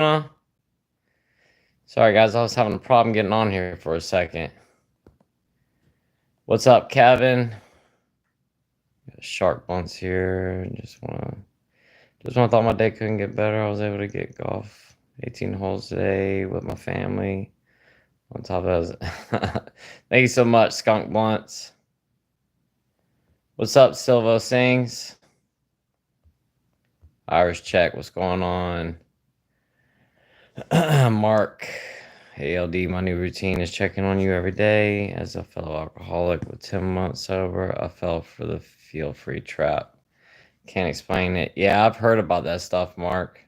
Sorry, guys, I was having a problem getting on here for a second. What's up, Kevin? Shark Bunts here. Just wanna thought my day couldn't get better. I was able to get golf 18 holes today with my family. On top of that, thank you so much, Skunk Blunts. What's up, Silvo Sings? Irish Check, what's going on? Mark, ALD, my new routine is checking on you every day. As a fellow alcoholic with 10 months sober, I fell for the feel free trap. Can't explain it. Yeah, I've heard about that stuff, Mark.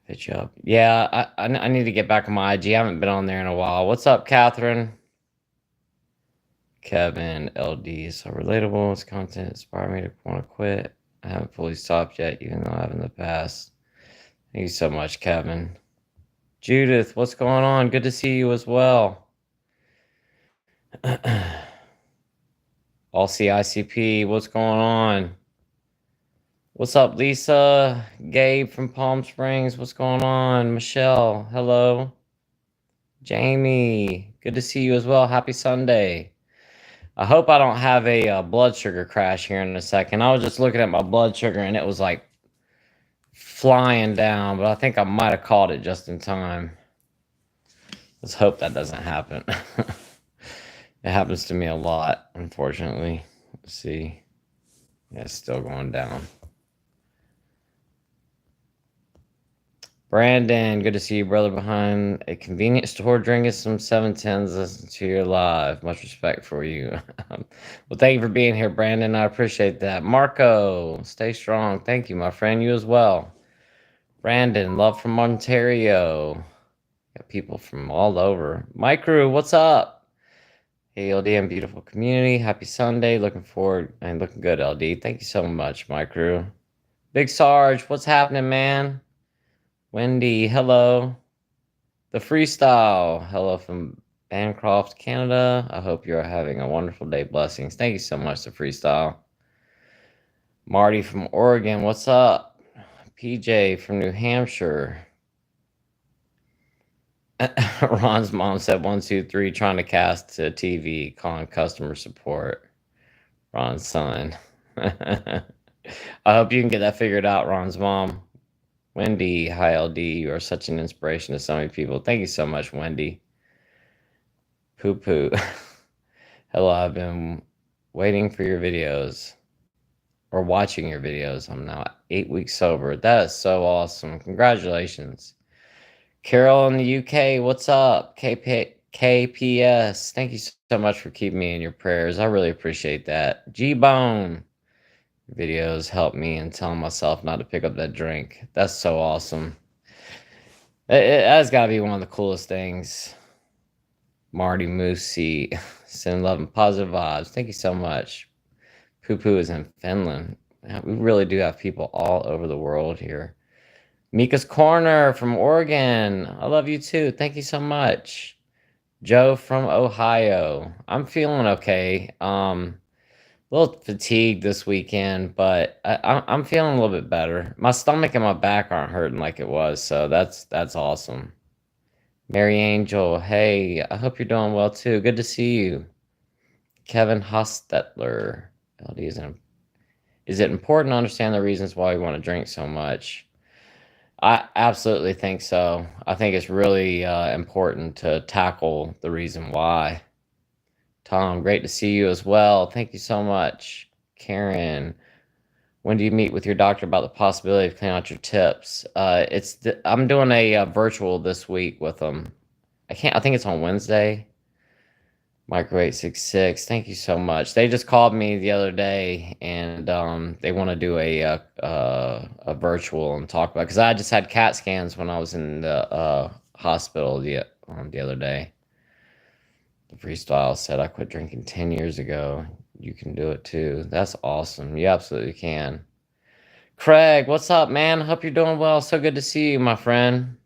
Hit you up. Yeah, I need to get back on my IG. I haven't been on there in a while. What's up, Catherine? Kevin, LD, so relatable. His content inspired me to want to quit. I haven't fully stopped yet, even though I have in the past. Thank you so much, Kevin. Judith, what's going on? Good to see you as well. All CICP, what's going on? What's up, Lisa? Gabe from Palm Springs, what's going on? Michelle, hello. Jamie, good to see you as well. Happy Sunday. I hope I don't have a blood sugar crash here in a second. I was just looking at my blood sugar and it was like flying down, but I think I might have caught it just in time. Let's hope that doesn't happen. It happens to me a lot, unfortunately. Let's see. Yeah, it's still going down. Brandon, good to see you, brother, behind a convenience store drinking some 710s. Listen to your live. Much respect for you. Well, thank you for being here, Brandon. I appreciate that. Marco, stay strong. Thank you, my friend. You as well. Brandon, love from Ontario. Got people from all over. Mike Crew, what's up? Hey, LDM, beautiful community. Happy Sunday. Looking forward and looking good, LD. Thank you so much, my crew. Big Sarge, what's happening, man? Wendy, hello. The Freestyle, hello from Bancroft, Canada. I hope you're having a wonderful day. Blessings. Thank you so much, The Freestyle. Marty from Oregon, what's up? PJ from New Hampshire. Ron's mom said 1, 2, 3, trying to cast to TV, calling customer support. Ron's son. I hope you can get that figured out, Ron's mom. Wendy, hi LD, you are such an inspiration to so many people. Thank you so much, Wendy. Poo poo. Hello, I've been waiting for your videos or watching your videos. I'm now 8 weeks sober. That is so awesome. Congratulations. Carol in the UK, what's up? KPS, thank you so much for keeping me in your prayers. I really appreciate that. G-Bone. Videos help me in telling myself not to pick up that drink. That's so awesome. That's got to be one of the coolest things. Marty Moosey, send love and positive vibes. Thank you so much. Poo Poo is in Finland. We really do have people all over the world here. Mika's Corner from Oregon. I love you too. Thank you so much. Joe from Ohio. I'm feeling okay. A little fatigued this weekend, but I'm feeling a little bit better. My stomach and my back aren't hurting like it was, so that's awesome. Mary Angel, hey, I hope you're doing well too. Good to see you. Kevin Hostetler, is it important to understand the reasons why we want to drink so much? I absolutely think so. I think it's really important to tackle the reason why. Tom, great to see you as well. Thank you so much. Karen, when do you meet with your doctor about the possibility of clearing out your tips? I'm doing a virtual this week with them. I think it's on Wednesday. Micro 866. Thank you so much. They just called me the other day and they want to do a virtual and talk about, because I just had CAT scans when I was in the hospital the other day. The Freestyle said, I quit drinking 10 years ago. You can do it too. That's awesome. You absolutely can. Craig, what's up, man? Hope you're doing well. So good to see you, my friend.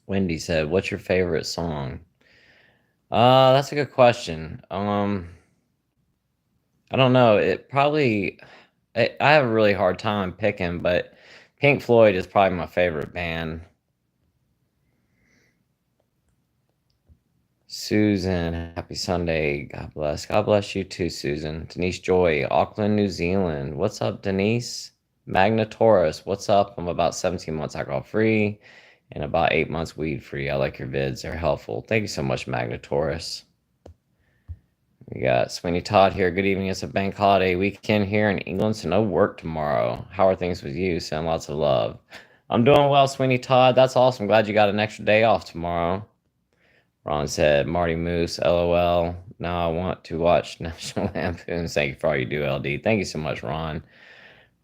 Wendy said, what's your favorite song? That's a good question. I don't know. I have a really hard time picking, but Pink Floyd is probably my favorite band. Susan, happy Sunday. God bless. God bless you too, Susan. Denise Joy, Auckland, New Zealand. What's up, Denise? Magna Taurus, what's up? I'm about 17 months alcohol free and about 8 months weed free. I like your vids, they're helpful. Thank you so much, Magna Taurus. We got Sweeney Todd here. Good evening. It's a bank holiday weekend here in England, so no work tomorrow. How are things with you? Send lots of love. I'm doing well, Sweeney Todd. That's awesome. Glad you got an extra day off tomorrow. Ron said, Marty Moose, LOL. Now I want to watch National Lampoon. Thank you for all you do, LD. Thank you so much, Ron.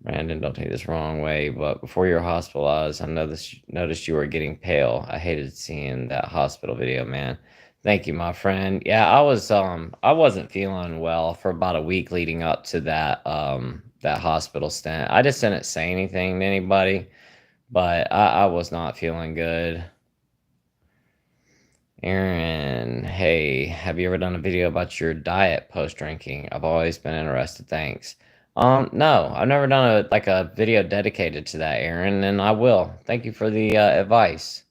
Brandon, don't take this the wrong way, but before you were hospitalized, I noticed you were getting pale. I hated seeing that hospital video, man. Thank you, my friend. Yeah, I wasn't feeling well for about a week leading up to that hospital stint. I just didn't say anything to anybody, but I was not feeling good. Aaron, hey, have you ever done a video about your diet post drinking? I've always been interested. Thanks. No, I've never done a video dedicated to that, Aaron, and I will. Thank you for the advice.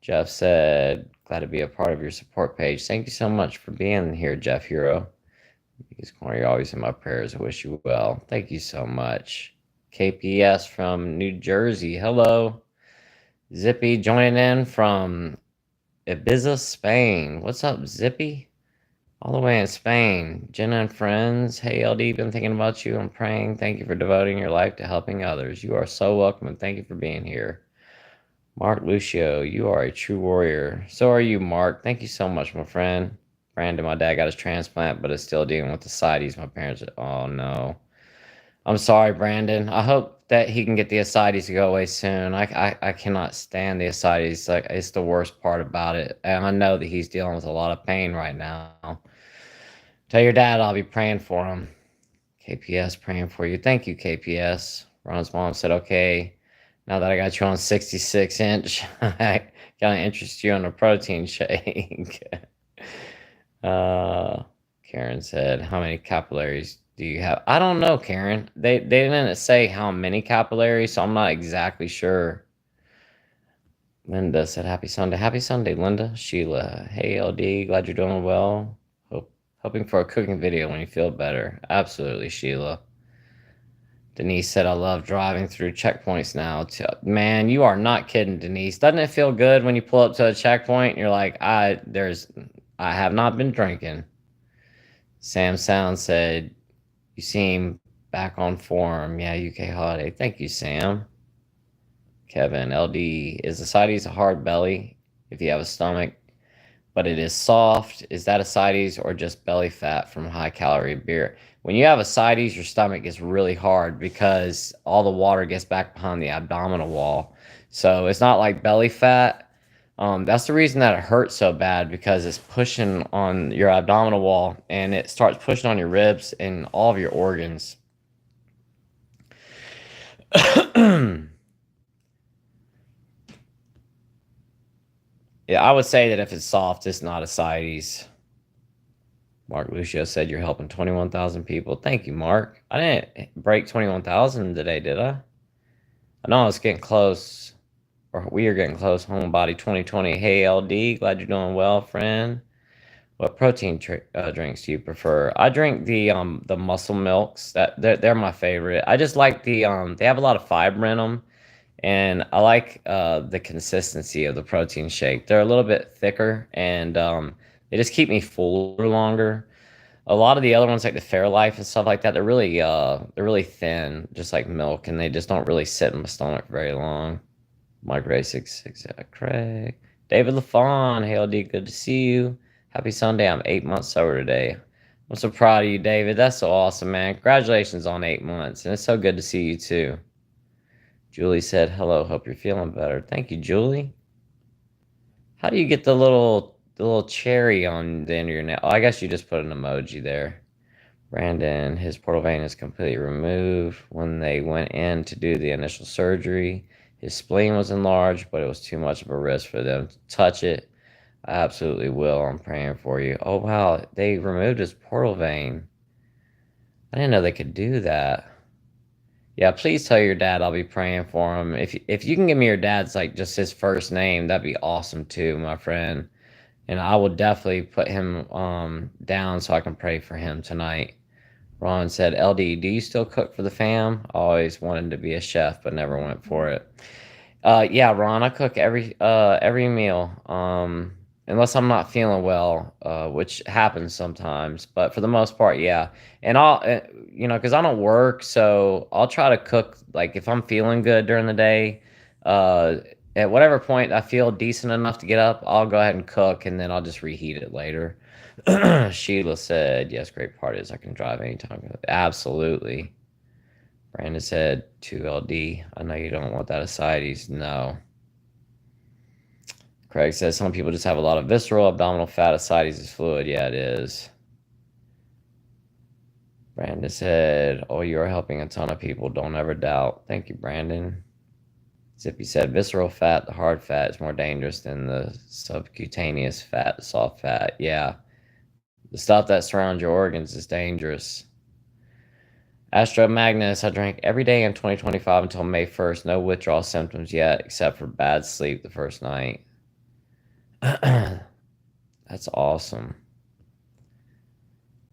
Jeff said, glad to be a part of your support page. Thank you so much for being here, Jeff Hero. You're always in my prayers. I wish you well. Thank you so much. KPS from New Jersey. Hello. Zippy joining in from Ibiza, Spain. What's up, Zippy? All the way in Spain. Jenna and friends. Hey, LD, been thinking about you and praying. Thank you for devoting your life to helping others. You are so welcome and thank you for being here. Mark Lucio, you are a true warrior. So are you, Mark. Thank you so much, my friend. Brandon, my dad got his transplant, but is still dealing with the ascites. My parents, oh no. I'm sorry, Brandon. I hope that he can get the ascites to go away soon. I cannot stand the ascites. Like, it's the worst part about it. And I know that he's dealing with a lot of pain right now. Tell your dad I'll be praying for him. KPS praying for you. Thank you, KPS. Ron's mom said, okay, now that I got you on 66-inch, I gotta interest you in a protein shake. Karen said, how many capillaries do you have? I don't know, Karen. They didn't say how many capillaries, so I'm not exactly sure. Linda said, happy Sunday. Happy Sunday, Linda. Sheila, hey, LD, glad you're doing well. Hoping for a cooking video when you feel better. Absolutely, Sheila. Denise said, I love driving through checkpoints now. Man, you are not kidding, Denise. Doesn't it feel good when you pull up to a checkpoint and you're like, I have not been drinking. Sam Sound said, you seem back on form. Yeah, UK holiday. Thank you, Sam. Kevin, LD, is ascites a hard belly if you have a stomach, but it is soft? Is that ascites or just belly fat from high calorie beer? When you have ascites, your stomach gets really hard because all the water gets back behind the abdominal wall. So it's not like belly fat. That's the reason that it hurts so bad, because it's pushing on your abdominal wall and it starts pushing on your ribs and all of your organs. Yeah, I would say that if it's soft, it's not ascites. Mark Lucio said you're helping 21,000 people. Thank you, Mark. I didn't break 21,000 today, did I? I know I was getting close, or we are getting close. Homebody 2020. Hey, LD, glad you're doing well, friend. What protein drinks do you prefer? I drink the muscle milks. They're my favorite. I just like the they have a lot of fiber in them, and I like the consistency of the protein shake. They're a little bit thicker, and they just keep me fuller longer. A lot of the other ones, like the Fairlife and stuff like that, they're really thin, just like milk, and they just don't really sit in my stomach very long. Mike Ray 66, Craig, David LaFawn, hey LD, good to see you. Happy Sunday. I'm 8 months sober today. I'm so proud of you, David. That's so awesome, man. Congratulations on 8 months, and it's so good to see you too. Julie said, hello, hope you're feeling better. Thank you, Julie. How do you get the little cherry on the end of your nail? Oh, I guess you just put an emoji there. Brandon, his portal vein is completely removed. When they went in to do the initial surgery, his spleen was enlarged, but it was too much of a risk for them to touch it. I absolutely will. I'm praying for you. Oh, wow. They removed his portal vein. I didn't know they could do that. Yeah, please tell your dad I'll be praying for him. If you can give me your dad's like just his first name, that'd be awesome too, my friend. And I will definitely put him down so I can pray for him tonight. Ron said, "LD, do you still cook for the fam? I always wanted to be a chef, but never went for it." Yeah, Ron, I cook every meal. Unless I'm not feeling well, which happens sometimes, but for the most part, yeah. And because I don't work, so I'll try to cook like if I'm feeling good during the day. Uh, at whatever point I feel decent enough to get up, I'll go ahead and cook, and then I'll just reheat it later. Sheila said, "Yes, great parties. I can drive anytime." Absolutely. Brandon said 2LD. I know you don't want that ascites. No. Craig says some people just have a lot of visceral abdominal fat. Ascites is fluid. Yeah, it is. Brandon said, "Oh, you are helping a ton of people. Don't ever doubt." Thank you, Brandon. Zippy said, "Visceral fat, the hard fat, is more dangerous than the subcutaneous fat, the soft fat." Yeah. The stuff that surrounds your organs is dangerous. Astro Magnus, I drank every day in 2025 until May 1st. No withdrawal symptoms yet, except for bad sleep the first night. That's awesome.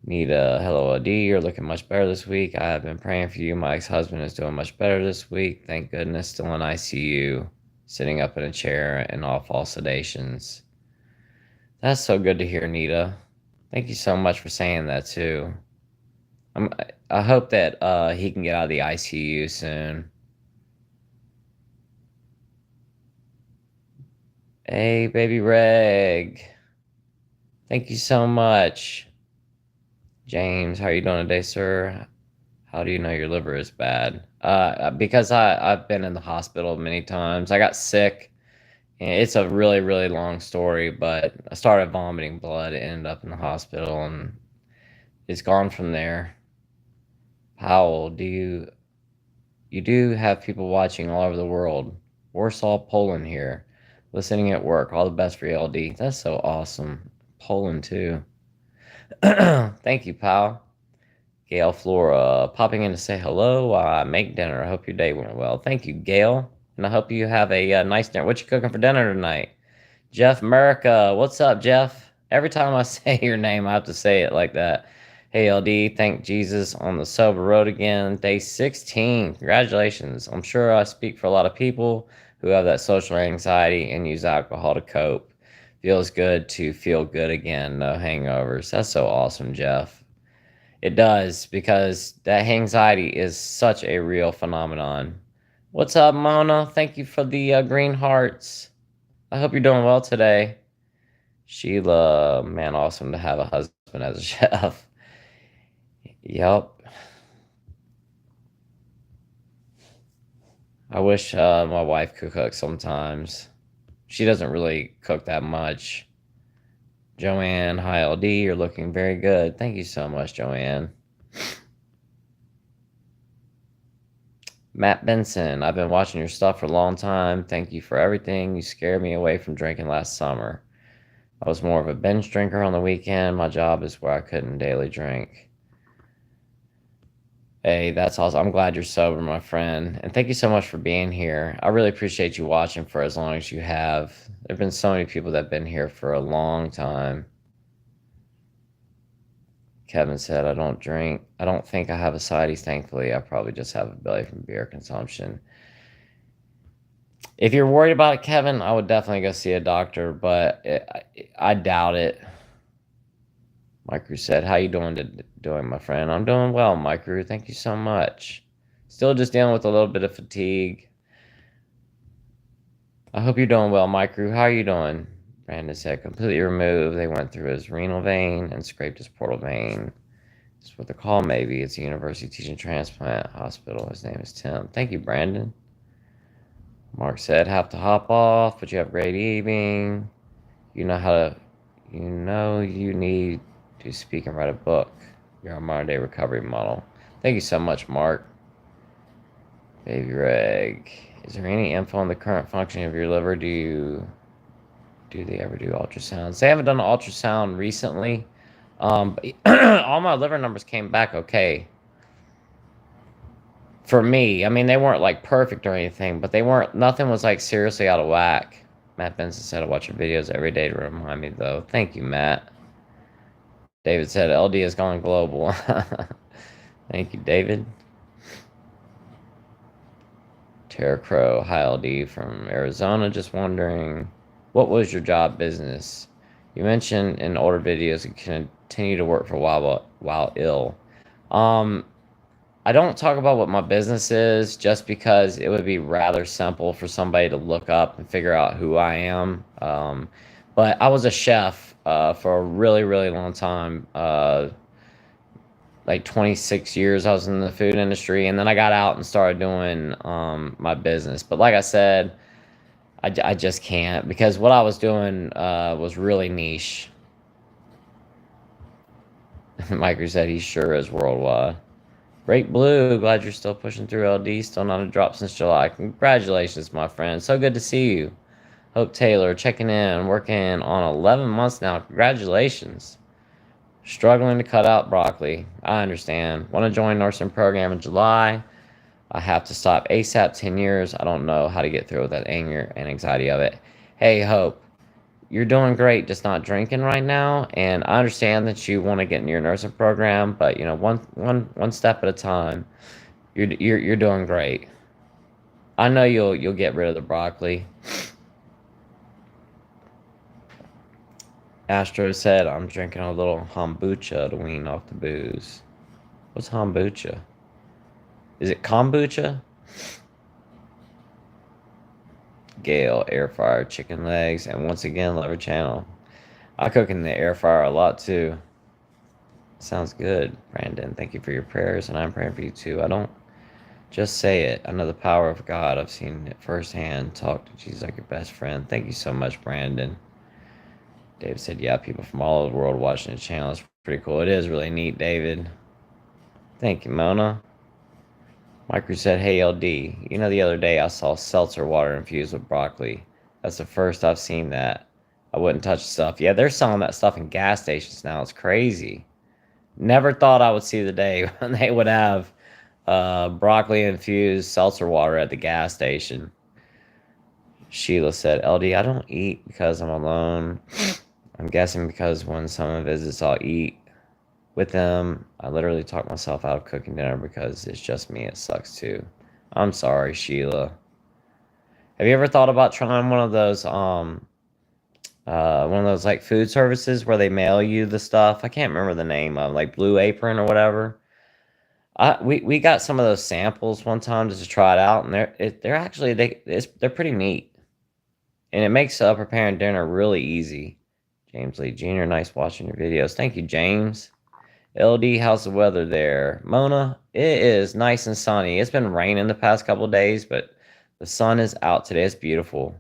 Nita, hello, D. You're looking much better this week. I have been praying for you. My ex husband is doing much better this week. Thank goodness. Still in ICU, sitting up in a chair and off all sedations. That's so good to hear, Nita. Thank you so much for saying that, too. I'm, I hope that he can get out of the ICU soon. Hey, baby Reg. Thank you so much. James, how are you doing today, sir? How do you know your liver is bad? Because I've been in the hospital many times. I got sick. And it's a really, really long story, but I started vomiting blood, ended up in the hospital, and it's gone from there. Powell, you do have people watching all over the world? Warsaw, Poland here, listening at work. All the best for LD. That's so awesome. Poland too. Thank you, pal. Gail Flora, popping in to say hello while I make dinner. I hope your day went well. Thank you, Gail. And I hope you have a nice dinner. What you cooking for dinner tonight? Jeff America, what's up, Jeff? Every time I say your name, I have to say it like that. Hey, LD, thank Jesus on the sober road again. Day 16. Congratulations. I'm sure I speak for a lot of people who have that social anxiety and use alcohol to cope. Feels good to feel good again. No hangovers. That's so awesome, Jeff. It does, because that anxiety is such a real phenomenon. What's up, Mona? Thank you for the green hearts. I hope you're doing well today. Sheila, man, awesome to have a husband as a chef. Yep. I wish my wife could cook sometimes. She doesn't really cook that much. Joanne, hi LD, you're looking very good. Thank you so much, Joanne. Matt Benson, I've been watching your stuff for a long time. Thank you for everything. You scared me away from drinking last summer. I was more of a binge drinker on the weekend. My job is where I couldn't daily drink. Hey, that's awesome. I'm glad you're sober, my friend. And thank you so much for being here. I really appreciate you watching for as long as you have. There have been so many people that have been here for a long time. Kevin said, I don't drink. I don't think I have ascites, thankfully. I probably just have a belly from beer consumption. If you're worried about it, Kevin, I would definitely go see a doctor, but I doubt it. Micro said, how you doing, my friend? I'm doing well, Micro. Thank you so much. Still just dealing with a little bit of fatigue. I hope you're doing well, Micro. How are you doing? Brandon said, completely removed. They went through his renal vein and scraped his portal vein. That's what they're called, maybe. It's a university teaching transplant hospital. His name is Tim. Thank you, Brandon. Mark said, have to hop off, but you have a great evening. You know you need to speak and write a book. You're a modern day recovery model. Thank you so much, Mark. Baby Reg. Is there any info on the current functioning of your liver? Do they ever do ultrasounds? They haven't done an ultrasound recently. But all my liver numbers came back okay. for me. I mean, they weren't like perfect or anything, but they weren't. Nothing was like seriously out of whack. Matt Benson said, "I watch your videos every day to remind me, though." Thank you, Matt. David said, "LD has gone global." Thank you, David. Tara Crow, hi LD from Arizona. Just wondering, what was your job business? You mentioned in older videos you continue to work for a while ill. Um, I don't talk about what my business is just because it would be rather simple for somebody to look up and figure out who I am. But I was a chef for a really, really long time. Like 26 years I was in the food industry, and then I got out and started doing my business. But like I said, I just can't because what I was doing was really niche. Micro said he sure is worldwide. Great Blue, glad you're still pushing through LD, still not a drop since July. Congratulations, my friend. So good to see you. Hope Taylor, checking in, working on 11 months now. Congratulations. Struggling to cut out broccoli. I understand. Want to join nursing program in July. I have to stop ASAP 10 years. I don't know how to get through with that anger and anxiety of it. Hey, Hope, you're doing great, just not drinking right now. And I understand that you want to get in your nursing program, but you know, one step at a time. You're doing great. I know you'll get rid of the broccoli. Astro said I'm drinking a little kombucha to wean off the booze. What's kombucha? Is it kombucha? Gale, air fryer, chicken legs, and once again, Lover Channel. I cook in the air fryer a lot too. Sounds good, Brandon. Thank you for your prayers, and I'm praying for you too. I don't just say it. I know the power of God. I've seen it firsthand. Talk to Jesus like your best friend. Thank you so much, Brandon. David said, yeah, people from all over the world watching the channel. It's pretty cool. It is really neat, David. Thank you, Mona. Micro said, hey, LD. You know, the other day I saw seltzer water infused with broccoli. That's the first I've seen that. I wouldn't touch stuff. Yeah, they're selling that stuff in gas stations now. It's crazy. Never thought I would see the day when they would have broccoli infused seltzer water at the gas station. Sheila said, LD, I don't eat because I'm alone. I'm guessing because when someone visits, I'll eat with them. I literally talk myself out of cooking dinner because it's just me. It sucks too. I'm sorry, Sheila. Have you ever thought about trying one of those like food services where they mail you the stuff? I can't remember the name of, like Blue Apron or whatever. We got some of those samples one time just to try it out, and they're actually they're pretty neat, and it makes preparing dinner really easy. James Lee Jr., nice watching your videos. Thank you, James. LD, how's the weather there? Mona, it is nice and sunny. It's been raining the past couple of days, but the sun is out today. It's beautiful.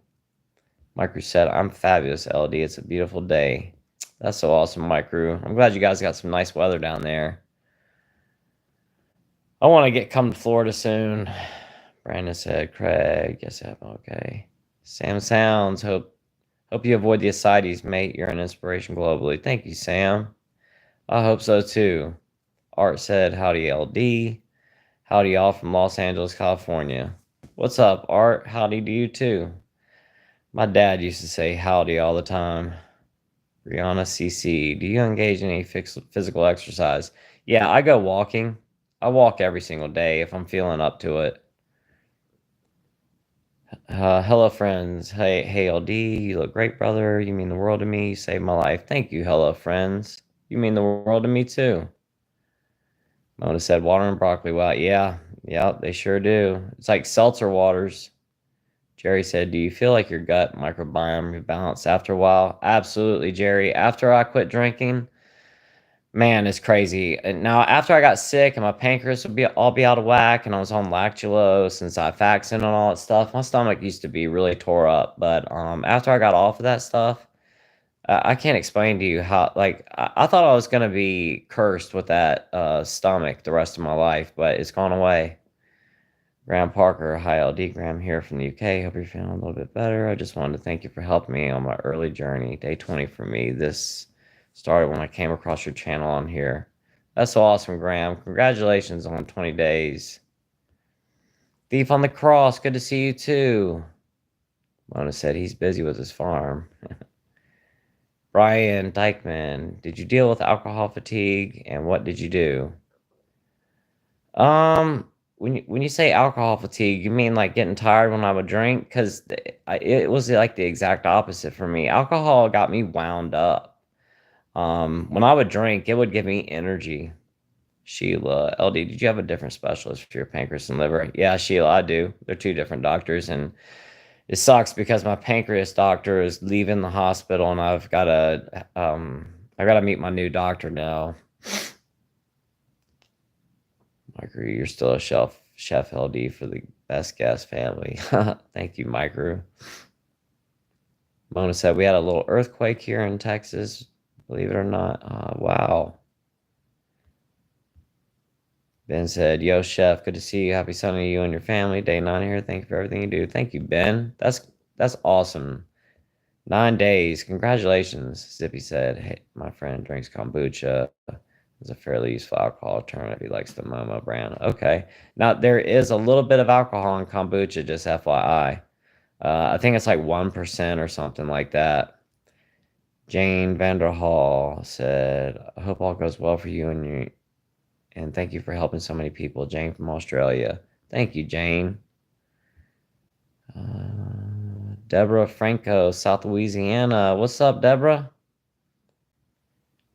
Micro said, I'm fabulous, LD. It's a beautiful day. That's so awesome, Micro. I'm glad you guys got some nice weather down there. I want to come to Florida soon. Brandon said, Craig, yes, I'm okay. Sam Sounds, hope you avoid the ascites, mate. You're an inspiration globally. Thank you, Sam. I hope so too. Art said, howdy, LD. Howdy, y'all from Los Angeles, California. What's up, Art? Howdy to you too. My dad used to say howdy all the time. Brianna CC, do you engage in any physical exercise? Yeah, I go walking. I walk every single day if I'm feeling up to it. Hello, friends. Hey, LD, you look great, brother. You mean the world to me. You saved my life. Thank you, hello, friends. You mean the world to me, too. Mona said, water and broccoli. Well, yeah, they sure do. It's like seltzer waters. Jerry said, do you feel like your gut microbiome rebalanced after a while? Absolutely, Jerry. After I quit drinking, man, it's crazy. And now, after I got sick and my pancreas would all be out of whack, and I was on lactulose and Xifaxan and all that stuff, my stomach used to be really tore up. But after I got off of that stuff, I can't explain to you how. Like I thought I was gonna be cursed with that stomach the rest of my life, but it's gone away. Graham Parker, hi LD, Graham here from the UK. Hope you're feeling a little bit better. I just wanted to thank you for helping me on my early journey. Day 20 for me. This started when I came across your channel on here. That's so awesome, Graham. Congratulations on 20 days. Thief on the Cross, good to see you too. Mona said he's busy with his farm. Brian Dykeman, did you deal with alcohol fatigue and what did you do? Um, when you say alcohol fatigue, you mean like getting tired when I would drink? Because it was like the exact opposite for me. Alcohol got me wound up. When I would drink, it would give me energy. Sheila, LD, did you have a different specialist for your pancreas and liver? Yeah, Sheila, I do. They're two different doctors, and it sucks because my pancreas doctor is leaving the hospital, and I gotta meet my new doctor now. Micro, you're still a chef LD for the best guest family. Thank you, Micro. Mona said we had a little earthquake here in Texas. Believe it or not. Wow. Ben said, "Yo, chef, good to see you. Happy Sunday to you and your family. Day 9 here. Thank you for everything you do." Thank you, Ben. That's awesome. 9 days. Congratulations. Zippy said, "Hey, my friend drinks kombucha. It's a fairly useful alcohol alternative. He likes the Momo brand." Okay. Now there is a little bit of alcohol in kombucha, just FYI. I think it's like 1% or something like that. Jane Vanderhall said, "I hope all goes well for you and you, and thank you for helping so many people." Jane from Australia. Thank you, Jane. Deborah Franco, South Louisiana. What's up, Deborah?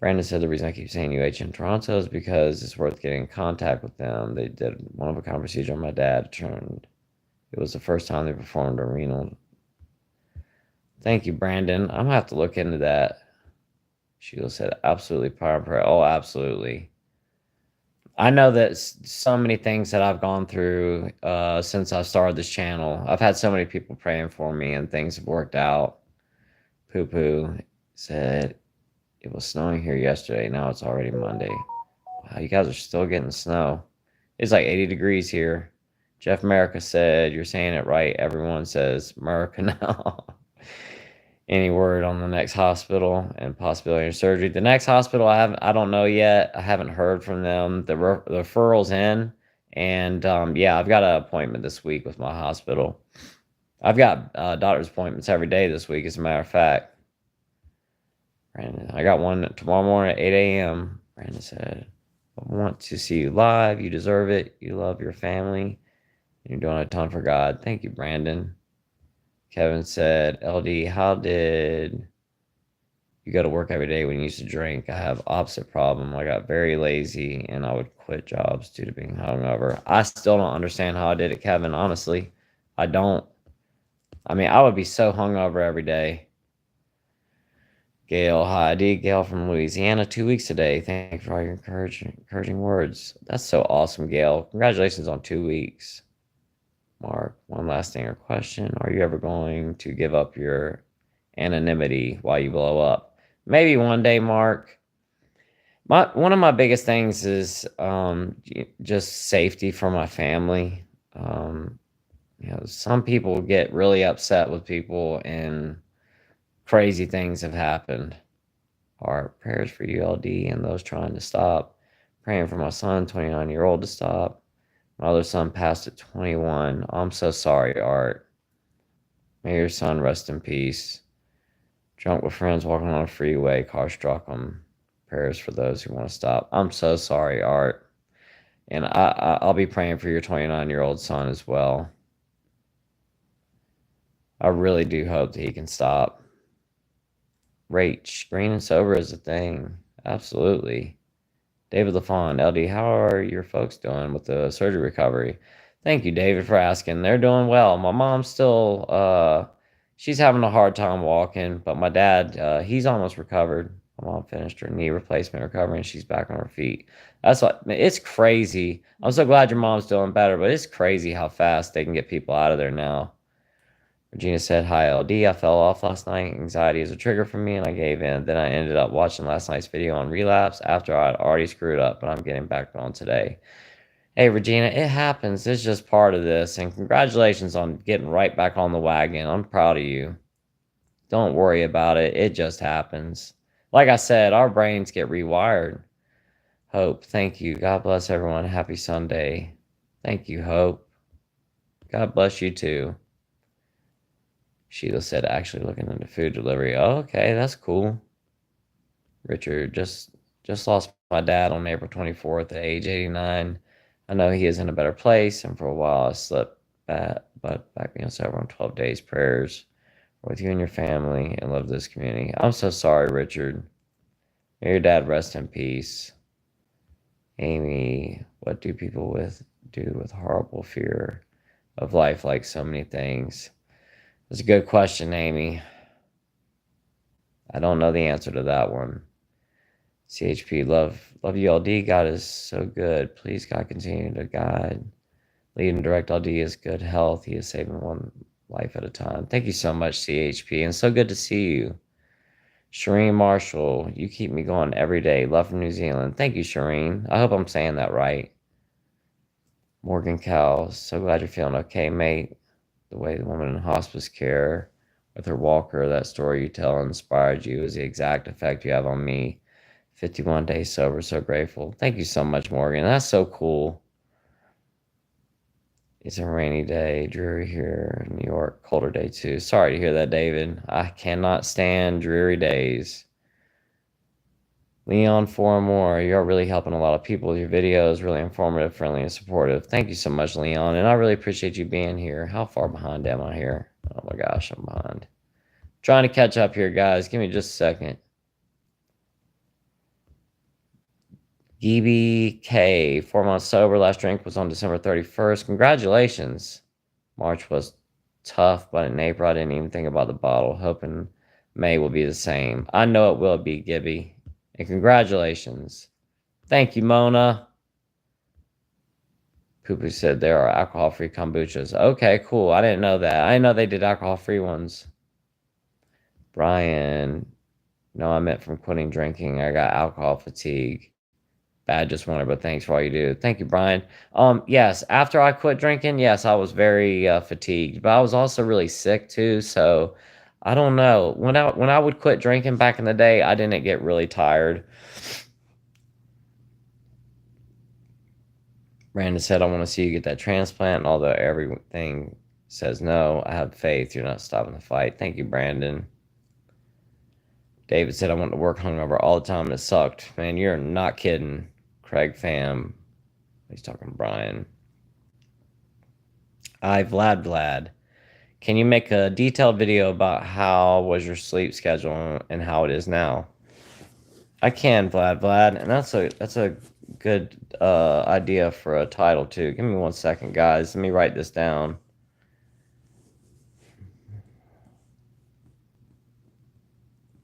Brandon said the reason I keep saying UH in Toronto is because it's worth getting in contact with them. They did one of a kind procedure on my dad. It was the first time they performed a renal. Thank you, Brandon. I'm gonna have to look into that. Sheila said, absolutely, power prayer. Oh, absolutely. I know that so many things that I've gone through since I started this channel. I've had so many people praying for me, and things have worked out. Poo Poo said it was snowing here yesterday. Now it's already Monday. Wow, you guys are still getting snow. It's like 80 degrees here. Jeff America said, "You're saying it right. Everyone says America now." Any word on the next hospital and possibility of surgery? The next hospital, I don't know yet. I haven't heard from them. The referral's in, and yeah, I've got an appointment this week with my hospital. I've got doctor's appointments every day this week, as a matter of fact. Brandon, I got one tomorrow morning at 8 a.m. Brandon said, "I want to see you live. You deserve it. You love your family. You're doing a ton for God." Thank you, Brandon. Kevin said, "LD, how did you go to work every day when you used to drink?" I have opposite problem. I got very lazy and I would quit jobs due to being hungover. I still don't understand how I did it, Kevin. Honestly, I don't. I mean, I would be so hungover every day. Gail, hi, D. Gail from Louisiana. 2 weeks today. Thank you for all your encouraging words. That's so awesome, Gail. Congratulations on 2 weeks. Mark, one last thing or question. Are you ever going to give up your anonymity while you blow up? Maybe one day, Mark. One of my biggest things is just safety for my family. Some people get really upset with people, and crazy things have happened. Our prayers for ULD and those trying to stop. Praying for my son, 29-year-old, to stop. My other son passed at 21. I'm so sorry, Art. May your son rest in peace. Drunk with friends walking on a freeway, car struck him. Prayers for those who want to stop. I'm so sorry, Art. And I'll be praying for your 29-year-old son as well. I really do hope that he can stop. Rach, green and sober is a thing. Absolutely. David LaFawn, LD, how are your folks doing with the surgery recovery? Thank you, David, for asking. They're doing well. My mom's still, she's having a hard time walking, but my dad, he's almost recovered. My mom finished her knee replacement recovery, and she's back on her feet. That's what, it's crazy. I'm so glad your mom's doing better, but it's crazy how fast they can get people out of there now. Regina said, "Hi, LD. I fell off last night. Anxiety is a trigger for me, and I gave in. Then I ended up watching last night's video on relapse after I'd already screwed up, but I'm getting back on today." Hey, Regina, it happens. It's just part of this, and congratulations on getting right back on the wagon. I'm proud of you. Don't worry about it. It just happens. Like I said, our brains get rewired. Hope, thank you. God bless everyone. Happy Sunday. Thank you, Hope. God bless you too. Sheila said, actually looking into food delivery. Oh, okay, that's cool. Richard just lost my dad on April 24th at age 89. I know he is in a better place, and for a while I slept back being sober on 12 days prayers with you and your family and love this community. I'm so sorry, Richard. May your dad rest in peace. Amy, what do people do with horrible fear of life like so many things? That's a good question, Amy. I don't know the answer to that one. CHP, love you, LD. God is so good. Please, God, continue to guide, lead, and direct LD is good health. He is saving one life at a time. Thank you so much, CHP, and so good to see you. Shireen Marshall, you keep me going every day. Love from New Zealand. Thank you, Shireen. I hope I'm saying that right. Morgan Cow, so glad you're feeling okay, mate. The way the woman in hospice care with her walker, that story you tell inspired you is the exact effect you have on me. 51 days sober, so grateful. Thank you so much, Morgan. That's so cool. It's a rainy day, dreary here in New York, colder day too. Sorry to hear that, David. I cannot stand dreary days. Leon More, you're really helping a lot of people with your videos. Really informative, friendly, and supportive. Thank you so much, Leon. And I really appreciate you being here. How far behind am I here? Oh my gosh, I'm behind. Trying to catch up here, guys. Give me just a second. GBK, 4 months sober. Last drink was on December 31st. Congratulations. March was tough, but in April I didn't even think about the bottle. Hoping May will be the same. I know it will be, Gibby. And congratulations. Thank you, Mona. Poopoo said there are alcohol-free kombuchas. Okay, cool. I didn't know that. I didn't know they did alcohol-free ones. Brian, no, I meant from quitting drinking. I got alcohol fatigue. Bad, just wonder, but thanks for all you do. Thank you, Brian. Yes, after I quit drinking, yes, I was very fatigued, but I was also really sick too. So I don't know. When I would quit drinking back in the day, I didn't get really tired. Brandon said, I want to see you get that transplant. And although everything says no, I have faith you're not stopping the fight. Thank you, Brandon. David said, I went to work hungover all the time and it sucked. Man, you're not kidding. Craig Pham. He's talking to Brian. Vlad. Can you make a detailed video about how was your sleep schedule and how it is now? I can, Vlad, and that's a good idea for a title too. Give me 1 second, guys. Let me write this down.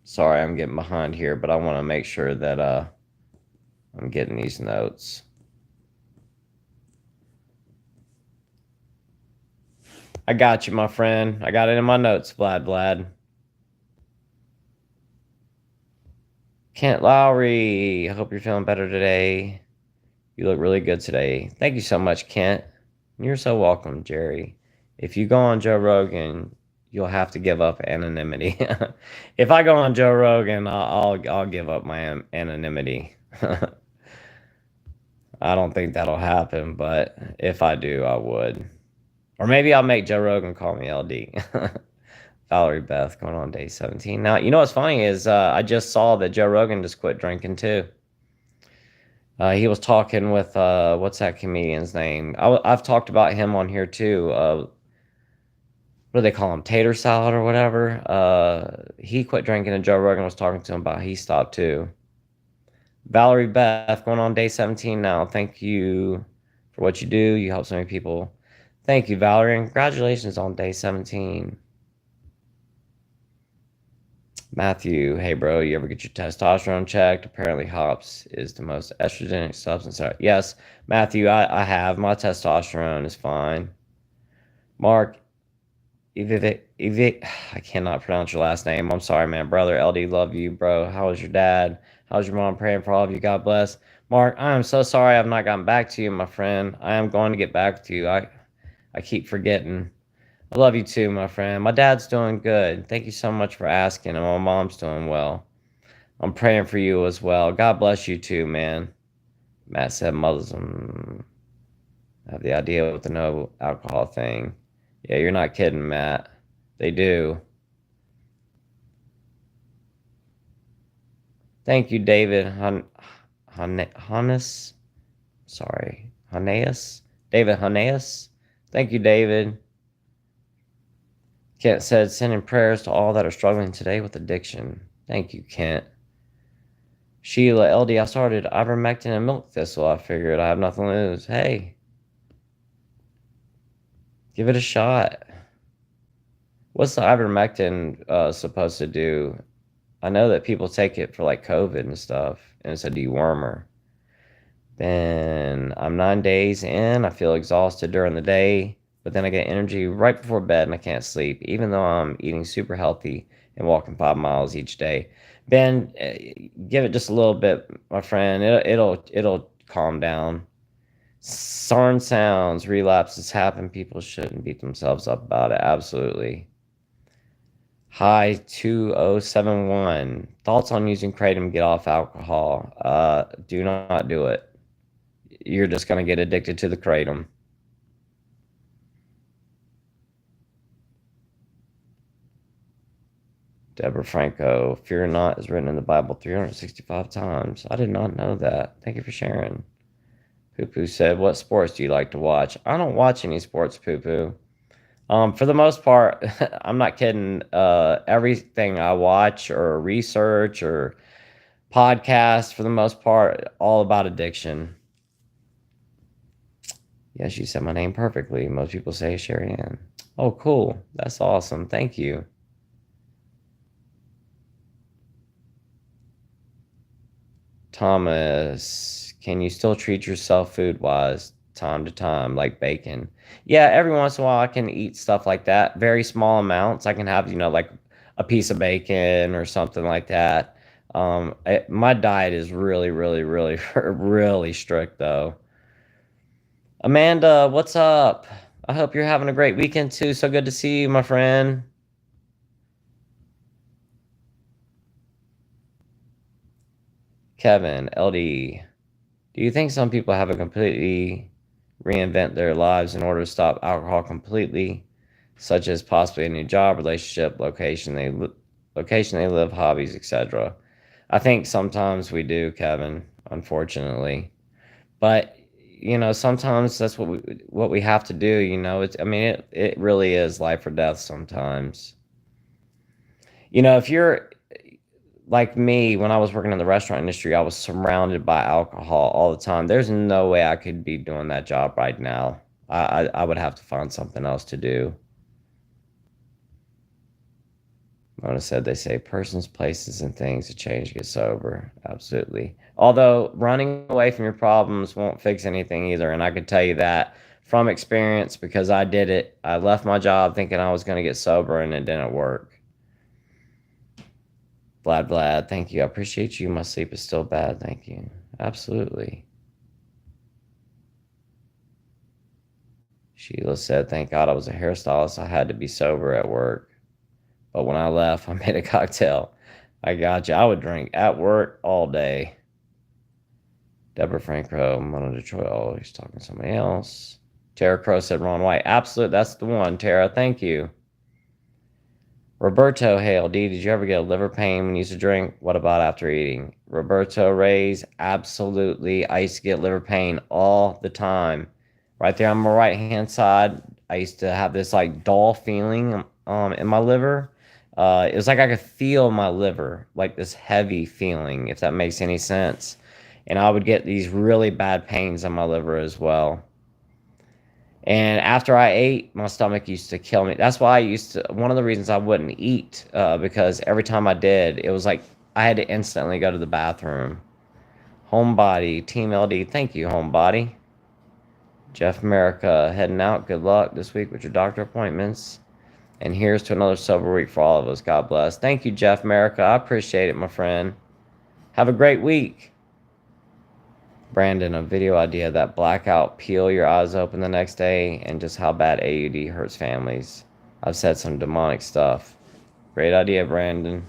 Sorry, I'm getting behind here, but I want to make sure that I'm getting these notes. I got you, my friend. I got it in my notes, Vlad. Kent Lowry, I hope you're feeling better today. You look really good today. Thank you so much, Kent. You're so welcome, Jerry. If you go on Joe Rogan, you'll have to give up anonymity. If I go on Joe Rogan, I'll give up my anonymity. I don't think that'll happen, but if I do, I would. Or maybe I'll make Joe Rogan call me LD. Valerie Beth going on day 17. Now, you know what's funny is I just saw that Joe Rogan just quit drinking too. He was talking with, what's that comedian's name? I've talked about him on here too. What do they call him? Tater salad or whatever. He quit drinking and Joe Rogan was talking to him about he stopped too. Valerie Beth going on day 17 now. Thank you for what you do. You help so many people. Thank you, Valerie, and congratulations on day 17. Matthew, hey bro, you ever get your testosterone checked? Apparently hops is the most estrogenic substance. Yes, Matthew, I have. My testosterone is fine. Mark, I cannot pronounce your last name. I'm sorry, man. Brother, LD, love you, bro. How was your dad? How's your mom? Praying for all of you. God bless. Mark, I am so sorry I've not gotten back to you, my friend. I am going to get back to you. I keep forgetting. I love you too, my friend. My dad's doing good. Thank you so much for asking. And my mom's doing well. I'm praying for you as well. God bless you too, man. Matt said Muslim have the idea with the no alcohol thing. Yeah, you're not kidding, Matt. They do. Thank you, David Hannes. Sorry, Haneas. David Haneas. Thank you, David. Kent said, sending prayers to all that are struggling today with addiction. Thank you, Kent. Sheila, LD, I started ivermectin and milk thistle. I figured I have nothing to lose. Hey, give it a shot. What's the ivermectin supposed to do? I know that people take it for like COVID and stuff, and it's a dewormer. Then I'm 9 days in. I feel exhausted during the day, but then I get energy right before bed and I can't sleep, even though I'm eating super healthy and walking 5 miles each day. Ben, give it just a little bit, my friend. It'll calm down. Sarn sounds, relapses happen. People shouldn't beat themselves up about it. Absolutely. Hi 2071. Thoughts on using kratom to get off alcohol? Do not do it. You're just going to get addicted to the kratom. Deborah Franco, fear not is written in the Bible 365 times. I did not know that. Thank you for sharing. Poo Poo said, what sports do you like to watch? I don't watch any sports, Poo Poo. For the most part, I'm not kidding. Everything I watch or research or podcast, for the most part, all about addiction. Yes, you said my name perfectly. Most people say Sherry Ann. Oh, cool. That's awesome. Thank you. Thomas, can you still treat yourself food wise time to time, like bacon? Yeah, every once in a while I can eat stuff like that. Very small amounts. I can have, like a piece of bacon or something like that. My diet is really, really, really, really strict though. Amanda, what's up? I hope you're having a great weekend too. So good to see you, my friend. Kevin, LD. Do you think some people have to completely reinvent their lives in order to stop alcohol completely, such as possibly a new job, relationship, location they live, hobbies, etc.? I think sometimes we do, Kevin, unfortunately. But sometimes that's what we have to do, it really is life or death sometimes. If you're like me, when I was working in the restaurant industry, I was surrounded by alcohol all the time. There's no way I could be doing that job right now. I would have to find something else to do. Mona said they say persons, places, and things to change to get sober. Absolutely. Although running away from your problems won't fix anything either. And I could tell you that from experience because I did it. I left my job thinking I was going to get sober and it didn't work. Vlad, thank you. I appreciate you. My sleep is still bad. Thank you. Absolutely. Sheila said, thank God I was a hairstylist. I had to be sober at work. But when I left, I made a cocktail. I got you. I would drink at work all day. Deborah Franco, Mono Detroit, always talking to somebody else. Tara Crow said Ron White. Absolute. That's the one, Tara. Thank you. Roberto Hale, D, did you ever get a liver pain when you used to drink? What about after eating? Roberto Reyes, absolutely. I used to get liver pain all the time. Right there on my right hand side, I used to have this like dull feeling in my liver. It was like I could feel my liver, like this heavy feeling, if that makes any sense. And I would get these really bad pains in my liver as well. And after I ate, my stomach used to kill me. That's why one of the reasons I wouldn't eat, because every time I did, it was like I had to instantly go to the bathroom. Homebody, Team LD, thank you, Homebody. Jeff America, heading out. Good luck this week with your doctor appointments. And here's to another sober week for all of us. God bless. Thank you, Jeff America. I appreciate it, my friend. Have a great week. Brandon, a video idea that blackout, peel your eyes open the next day, and just how bad AUD hurts families. I've said some demonic stuff. Great idea, Brandon.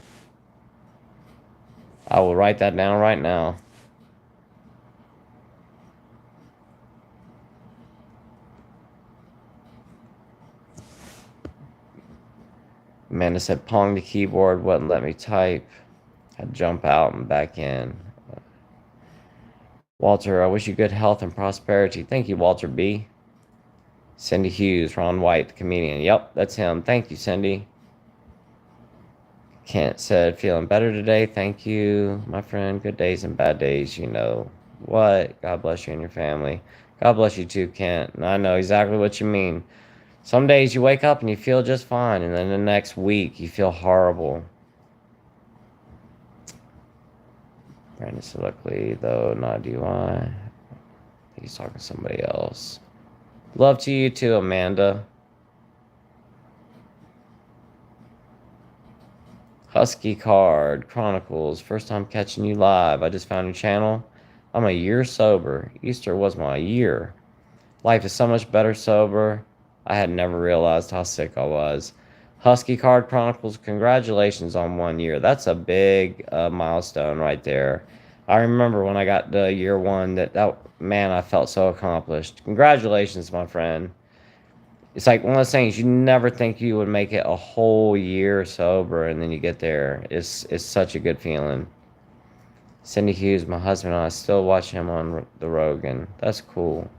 I will write that down right now. Amanda said, Pong the keyboard wouldn't let me type. I'd jump out and back in. Walter, I wish you good health and prosperity. Thank you, Walter B. Cindy Hughes, Ron White, the comedian. Yep, that's him. Thank you, Cindy. Kent said, feeling better today. Thank you, my friend. Good days and bad days, you know what? God bless you and your family. God bless you too, Kent. And I know exactly what you mean. Some days you wake up and you feel just fine, and then the next week you feel horrible. Brandon said, luckily, though, not DUI. He's talking to somebody else. Love to you too, Amanda. Husky Card Chronicles. First time catching you live. I just found your channel. I'm a year sober. Easter was my year. Life is so much better sober. I had never realized how sick I was. Husky Card Chronicles, congratulations on 1 year. That's a big milestone right there. I remember when I got to year one that man, I felt so accomplished. Congratulations, my friend. It's like one of those things you never think you would make it a whole year sober, and then you get there. It's such a good feeling. Cindy Hughes, my husband and I still watch him on the Rogan. That's cool.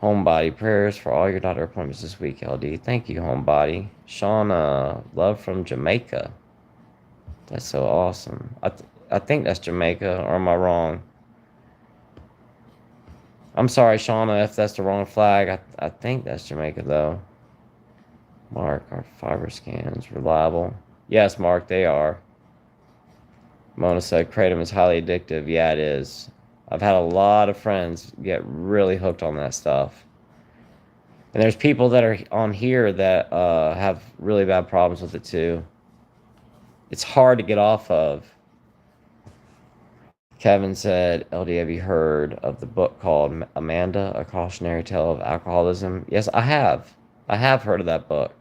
Homebody, prayers for all your daughter appointments this week, LD. Thank you, Homebody. Shauna, love from Jamaica. That's so awesome. I think that's Jamaica, or am I wrong? I'm sorry, Shauna, if that's the wrong flag. I think that's Jamaica, though. Mark, are fiber scans reliable? Yes, Mark, they are. Mona said Kratom is highly addictive. Yeah, it is. I've had a lot of friends get really hooked on that stuff. And there's people that are on here that have really bad problems with it too. It's hard to get off of. Kevin said, LD, have you heard of the book called Amanda, A Cautionary Tale of Alcoholism? Yes, I have. I have heard of that book.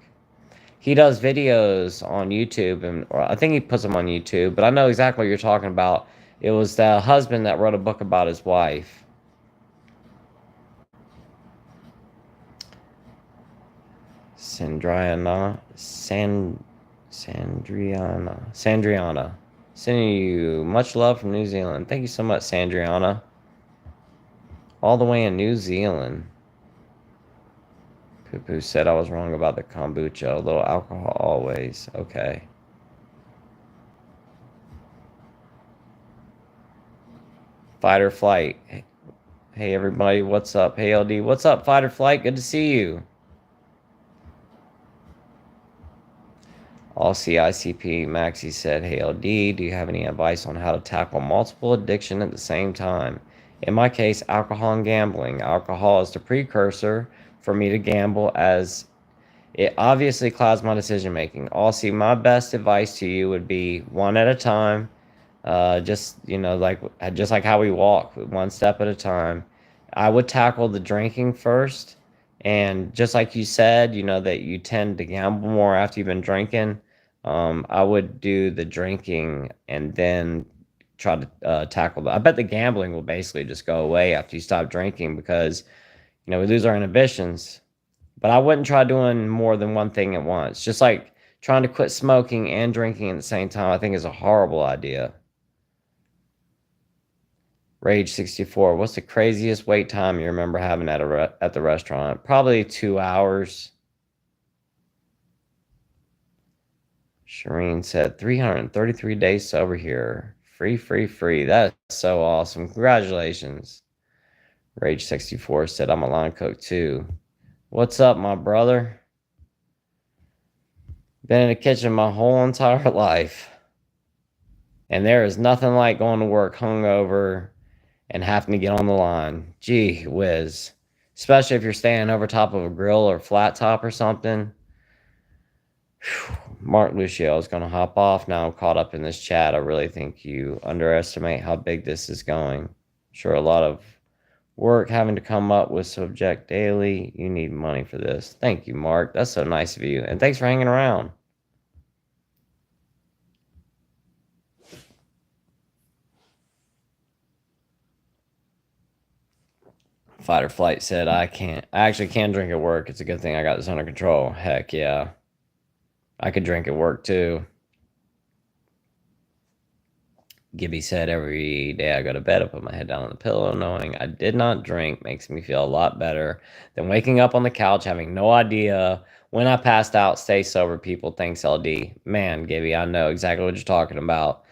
He does videos on YouTube, and or I think he puts them on YouTube, but I know exactly what you're talking about. It was the husband that wrote a book about his wife. Sandriana. Sending you much love from New Zealand. Thank you so much, Sandriana. All the way in New Zealand. Poo Poo said I was wrong about the kombucha. A little alcohol always. Okay. Fight or flight. Hey everybody, what's up? Hey LD, what's up? Fight or flight. Good to see you. All CICP Maxie said, hey LD, do you have any advice on how to tackle multiple addiction at the same time? In my case, alcohol and gambling. Alcohol is the precursor for me to gamble, as it obviously clouds my decision making. Also, my best advice to you would be one at a time. Just like how we walk, one step at a time. I would tackle the drinking first, and just like you said, that you tend to gamble more after you've been drinking. I would do the drinking and then try to tackle I bet the gambling will basically just go away after you stop drinking, because we lose our inhibitions. But I wouldn't try doing more than one thing at once. Just like trying to quit smoking and drinking at the same time, I think is a horrible idea. Rage 64. What's the craziest wait time you remember having at the restaurant? Probably 2 hours. Shireen said 333 days sober here. Free, free, free. That's so awesome. Congratulations. Rage 64 said I'm a line cook too. What's up, my brother? Been in the kitchen my whole entire life. And there is nothing like going to work hungover and having to get on the line. Gee whiz. Especially if you're staying over top of a grill or flat top or something. Whew. Mark Lucio is going to hop off now. I'm caught up in this chat. I really think you underestimate how big this is going. Sure, a lot of work having to come up with subject daily. You need money for this. Thank you, Mark. That's so nice of you. And thanks for hanging around. Fight or flight said, I can't. I actually can drink at work. It's a good thing I got this under control. Heck yeah. I could drink at work too. Gibby said, every day I go to bed, I put my head down on the pillow, knowing I did not drink makes me feel a lot better than waking up on the couch having no idea when I passed out. Stay sober, people. Thanks, LD. Man, Gibby, I know exactly what you're talking about.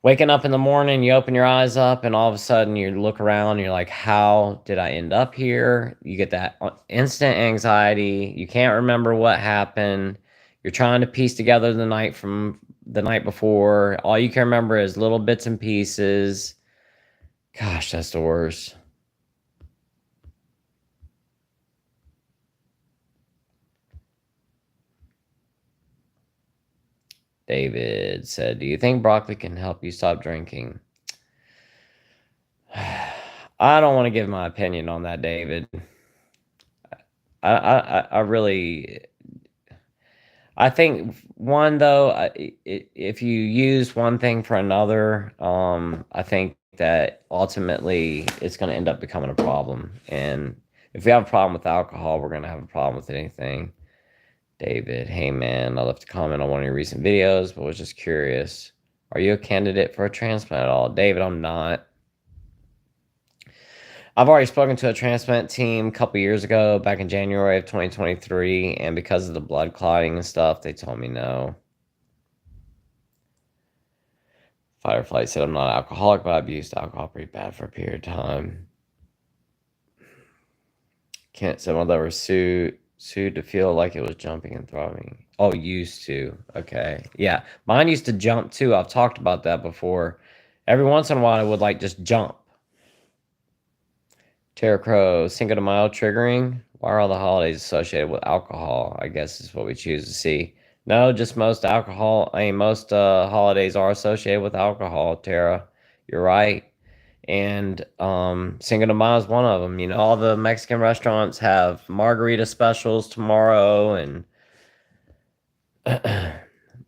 Waking up in the morning, you open your eyes up, and all of a sudden you look around, and you're like, how did I end up here? You get that instant anxiety. You can't remember what happened. You're trying to piece together the night from the night before. All you can remember is little bits and pieces. Gosh, that's the worst. David said, do you think broccoli can help you stop drinking? I don't want to give my opinion on that, David. I really, I think one though, if you use one thing for another, I think that ultimately it's going to end up becoming a problem. And if we have a problem with alcohol, we're going to have a problem with anything. David, hey man, I left a comment on one of your recent videos, but was just curious. Are you a candidate for a transplant at all? David, I'm not. I've already spoken to a transplant team a couple years ago, back in January of 2023, and because of the blood clotting and stuff, they told me no. Firefly said, I'm not an alcoholic, but I've used alcohol pretty bad for a period of time. Kent said, well, they were sued to feel like it was jumping and throbbing. Oh, used to. Okay. Yeah. Mine used to jump too. I've talked about that before. Every once in a while, it would like just jump. Terra Crow, Cinco de Mayo triggering. Why are all the holidays associated with alcohol? I guess is what we choose to see. No, just most alcohol. I mean, most holidays are associated with alcohol. Tara, you're right. And Cinco de Mayo is one of them. You know, all the Mexican restaurants have margarita specials tomorrow, and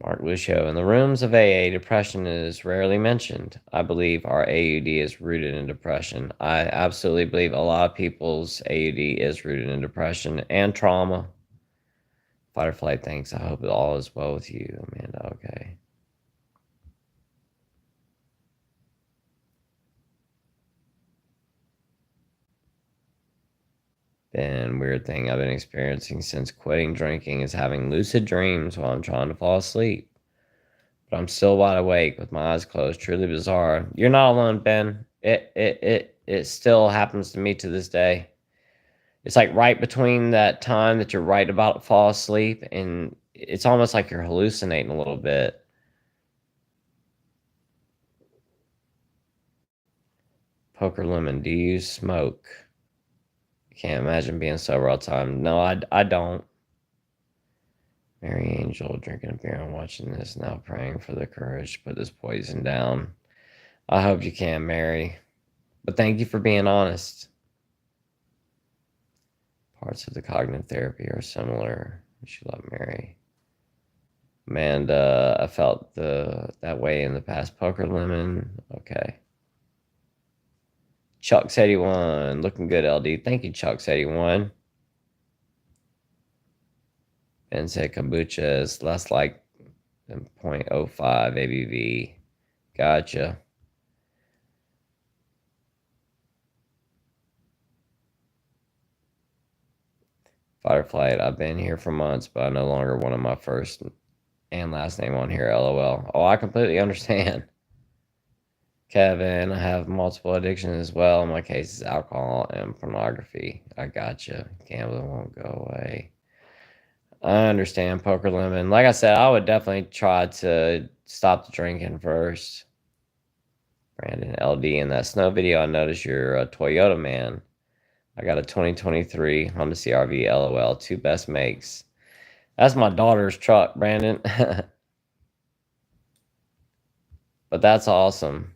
Mark Lucio. In the rooms of AA, depression is rarely mentioned. I believe our AUD is rooted in depression. I absolutely believe a lot of people's AUD is rooted in depression and trauma. Fight or flight, thanks. I hope it all is well with you, Amanda. Okay. Then, weird thing I've been experiencing since quitting drinking is having lucid dreams while I'm trying to fall asleep. But I'm still wide awake with my eyes closed. Truly bizarre. You're not alone, Ben. It still happens to me to this day. It's like right between that time that you're right about to fall asleep, and it's almost like you're hallucinating a little bit. Poker Lemon, do you smoke? Can't imagine being sober all the time. No, I don't. Mary Angel, drinking a beer and watching this, now praying for the courage to put this poison down. I hope you can, Mary. But thank you for being honest. Parts of the cognitive therapy are similar. She loved Mary. Amanda, I felt that way in the past. Poker Lemon, okay. Chuck's 81, looking good, LD. Thank you, Chuck's 81. Ben said kombucha is less like than 0.05 ABV. Gotcha. Fireflight, I've been here for months, but I no longer wanted my first and last name on here, LOL. Oh, I completely understand. Kevin, I have multiple addictions as well. In my case, is alcohol and pornography. I gotcha. Gambling won't go away. I understand, Poker Lemon. Like I said, I would definitely try to stop the drinking first. Brandon LD, in that snow video, I noticed you're a Toyota man. I got a 2023 Honda CRV LOL, two best makes. That's my daughter's truck, Brandon. But that's awesome.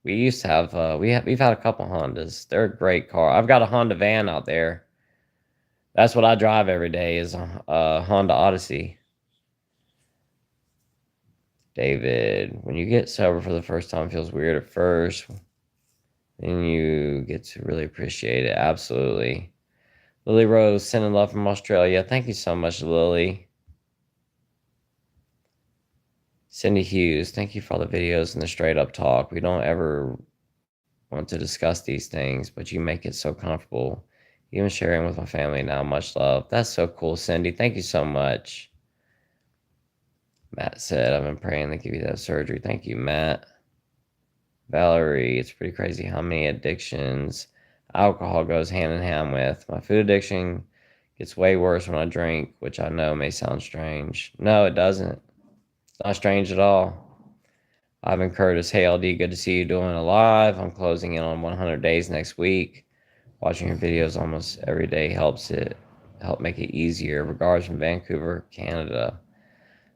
We used to have we've had a couple Hondas. They're a great car. I've got a Honda van out there. That's what I drive every day is a Honda Odyssey. David, when you get sober for the first time, it feels weird at first. then you get to really appreciate it. Absolutely. Lily Rose, sending love from Australia. Thank you so much, Lily. Cindy Hughes, thank you for all the videos and the straight up talk. We don't ever want to discuss these things, but you make it so comfortable. Even sharing with my family now. Much love. That's so cool, Cindy. Thank you so much. Matt said, I've been praying to give you that surgery. Thank you, Matt. Valerie, it's pretty crazy how many addictions alcohol goes hand in hand with. My food addiction gets way worse when I drink, which I know may sound strange. No, it doesn't. It's not strange at all. Ivan Curtis, hey LD, good to see you doing alive. I'm closing in on 100 days next week. Watching your videos almost every day help make it easier. Regards from Vancouver, Canada.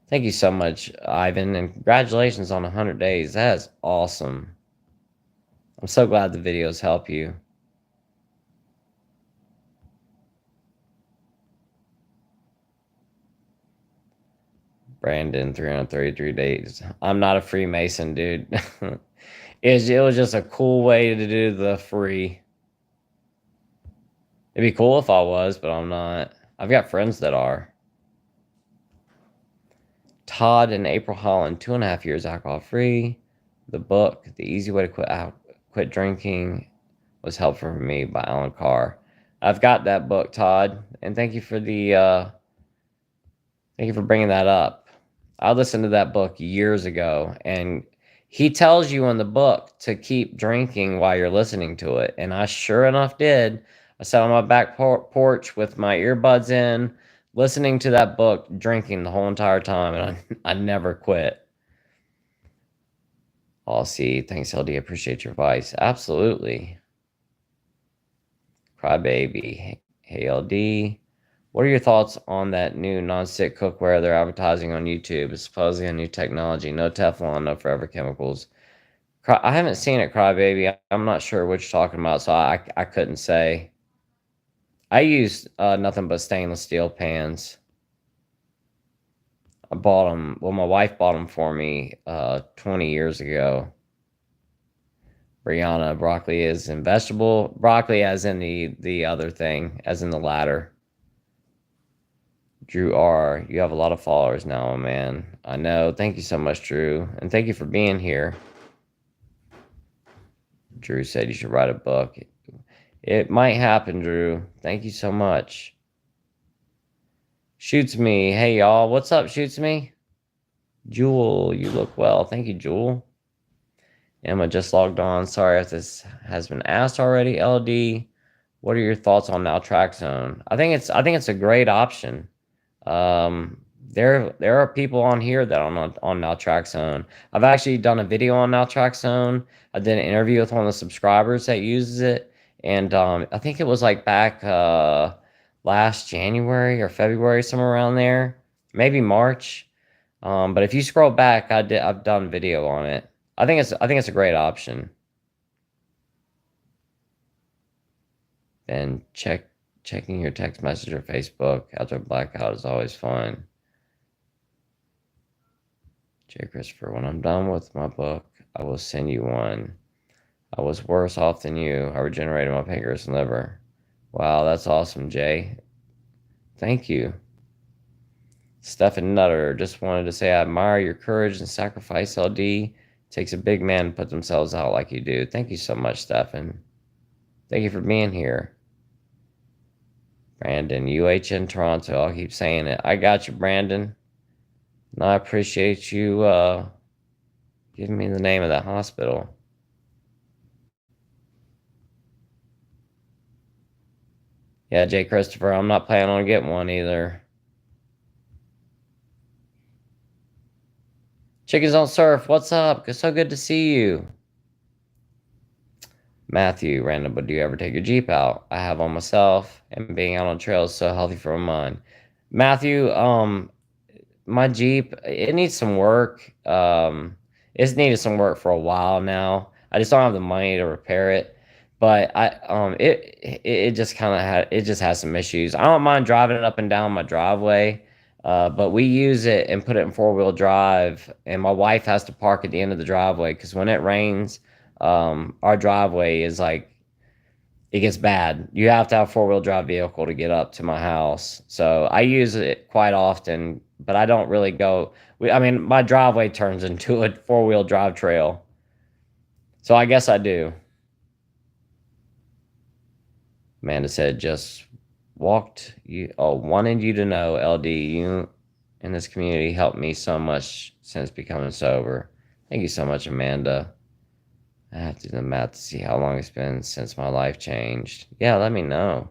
Thank you so much, Ivan, and congratulations on 100 days. That is awesome. I'm so glad the videos help you. Brandon, 333 days. I'm not a Freemason, dude. It was just a cool way to do the free. It'd be cool if I was, but I'm not. I've got friends that are. Todd and April Holland, 2.5 years alcohol free. The book, The Easy Way to Quit Drinking, was helpful for me by Alan Carr. I've got that book, Todd, and thank you for bringing that up. I listened to that book years ago, and he tells you in the book to keep drinking while you're listening to it, and I sure enough did. I sat on my back porch with my earbuds in, listening to that book, drinking the whole entire time, and I never quit. I'll see. Thanks, LD. Appreciate your advice. Absolutely. Crybaby. Hey, LD. What are your thoughts on that new non-stick cookware they're advertising on YouTube? It's supposedly a new technology. No Teflon, no forever chemicals. I haven't seen it, Crybaby. I'm not sure what you're talking about, so I couldn't say. I use nothing but stainless steel pans. I bought them. Well, my wife bought them for me 20 years ago. Brianna, broccoli is in vegetable. Broccoli as in the other thing, as in the latter. Drew R, you have a lot of followers now, man. I know. Thank you so much, Drew. And thank you for being here. Drew said you should write a book. It might happen, Drew. Thank you so much. Shoots me. Hey, y'all. What's up, Shoots me? Jewel, you look well. Thank you, Jewel. Emma just logged on. Sorry if this has been asked already. LD, what are your thoughts on naltrexone? I think it's a great option. There are people on here that are on naltrexone. I've actually done a video on naltrexone. I did an interview with one of the subscribers that uses it, and I think it was like back last January or February, somewhere around there, maybe March. But if you scroll back, I've done video on it. I think it's a great option. And checking your text message or Facebook after a blackout is always fun. J. Christopher, when I'm done with my book, I will send you one. I was worse off than you. I regenerated my pancreas and liver. Wow, that's awesome, Jay. Thank you. Stephen Nutter, just wanted to say I admire your courage and sacrifice, LD. Takes a big man to put themselves out like you do. Thank you so much, Stefan. Thank you for being here. Brandon, UHN Toronto. I'll keep saying it. I got you, Brandon. And I appreciate you giving me the name of that hospital. Yeah, Jay Christopher, I'm not planning on getting one either. Chickens don't surf. What's up? It's so good to see you. Matthew, random, but do you ever take your Jeep out? I have on myself, and being out on trails is so healthy for my mind. Matthew, my Jeep, it needs some work. It's needed some work for a while now. I just don't have the money to repair it. But it just kind of has some issues. I don't mind driving it up and down my driveway. But we use it and put it in 4-wheel drive, and my wife has to park at the end of the driveway because when it rains, our driveway is like, it gets bad. You have to have a four-wheel drive vehicle to get up to my house. So I use it quite often, but I don't really go. I mean, my driveway turns into a four-wheel drive trail. So I guess I do. Amanda said, just wanted you to know, LD, you in this community helped me so much since becoming sober. Thank you so much, Amanda. I have to do the math to see how long it's been since my life changed. Yeah, let me know.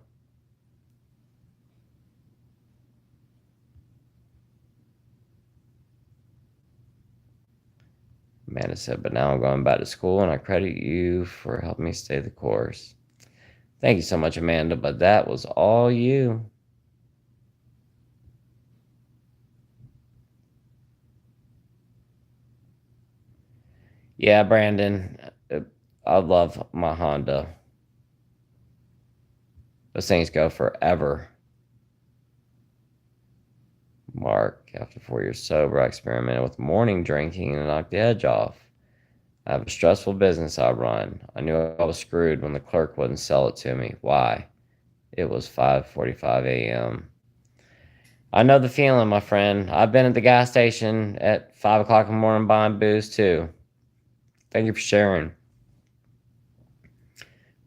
Amanda said, but now I'm going back to school and I credit you for helping me stay the course. Thank you so much, Amanda, but that was all you. Yeah, Brandon, I love my Honda. Those things go forever. Mark, after 4 years sober, I experimented with morning drinking and knocked the edge off. I have a stressful business I run. I knew I was screwed when the clerk wouldn't sell it to me. Why? It was 5:45 a.m. I know the feeling, my friend. I've been at the gas station at 5 o'clock in the morning buying booze, too. Thank you for sharing.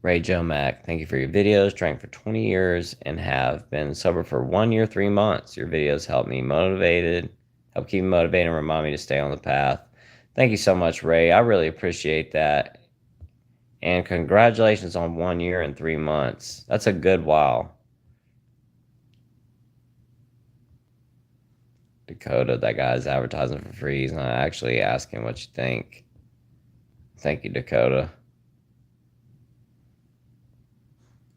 Ray Joe Mack, thank you for your videos. Drank for 20 years and have been sober for 1 year, 3 months. Your videos help keep me motivated and remind me to stay on the path. Thank you so much, Ray. I really appreciate that. And congratulations on 1 year and 3 months. That's a good while. Dakota, that guy's advertising for free. He's not actually asking what you think. Thank you, Dakota.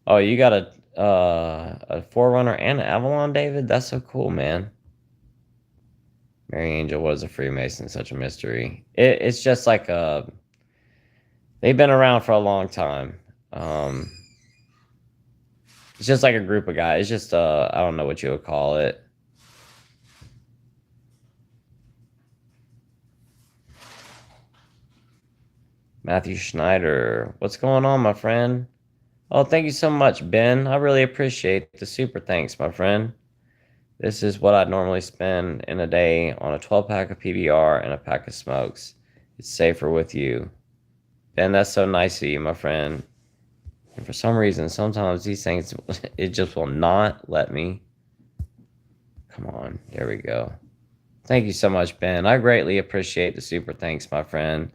Oh, you got a Forerunner and an Avalon, David? That's so cool, man. Mary Angel was a Freemason, such a mystery. It's just like they've been around for a long time. It's just like a group of guys. It's just I don't know what you would call it. Matthew Schneider, what's going on, my friend? Oh, thank you so much, Ben. I really appreciate the super thanks, my friend. This is what I'd normally spend in a day on a 12-pack of PBR and a pack of smokes. It's safer with you. Ben, that's so nice of you, my friend. And for some reason, sometimes these things, it just will not let me. Come on, there we go. Thank you so much, Ben. I greatly appreciate the super thanks, my friend.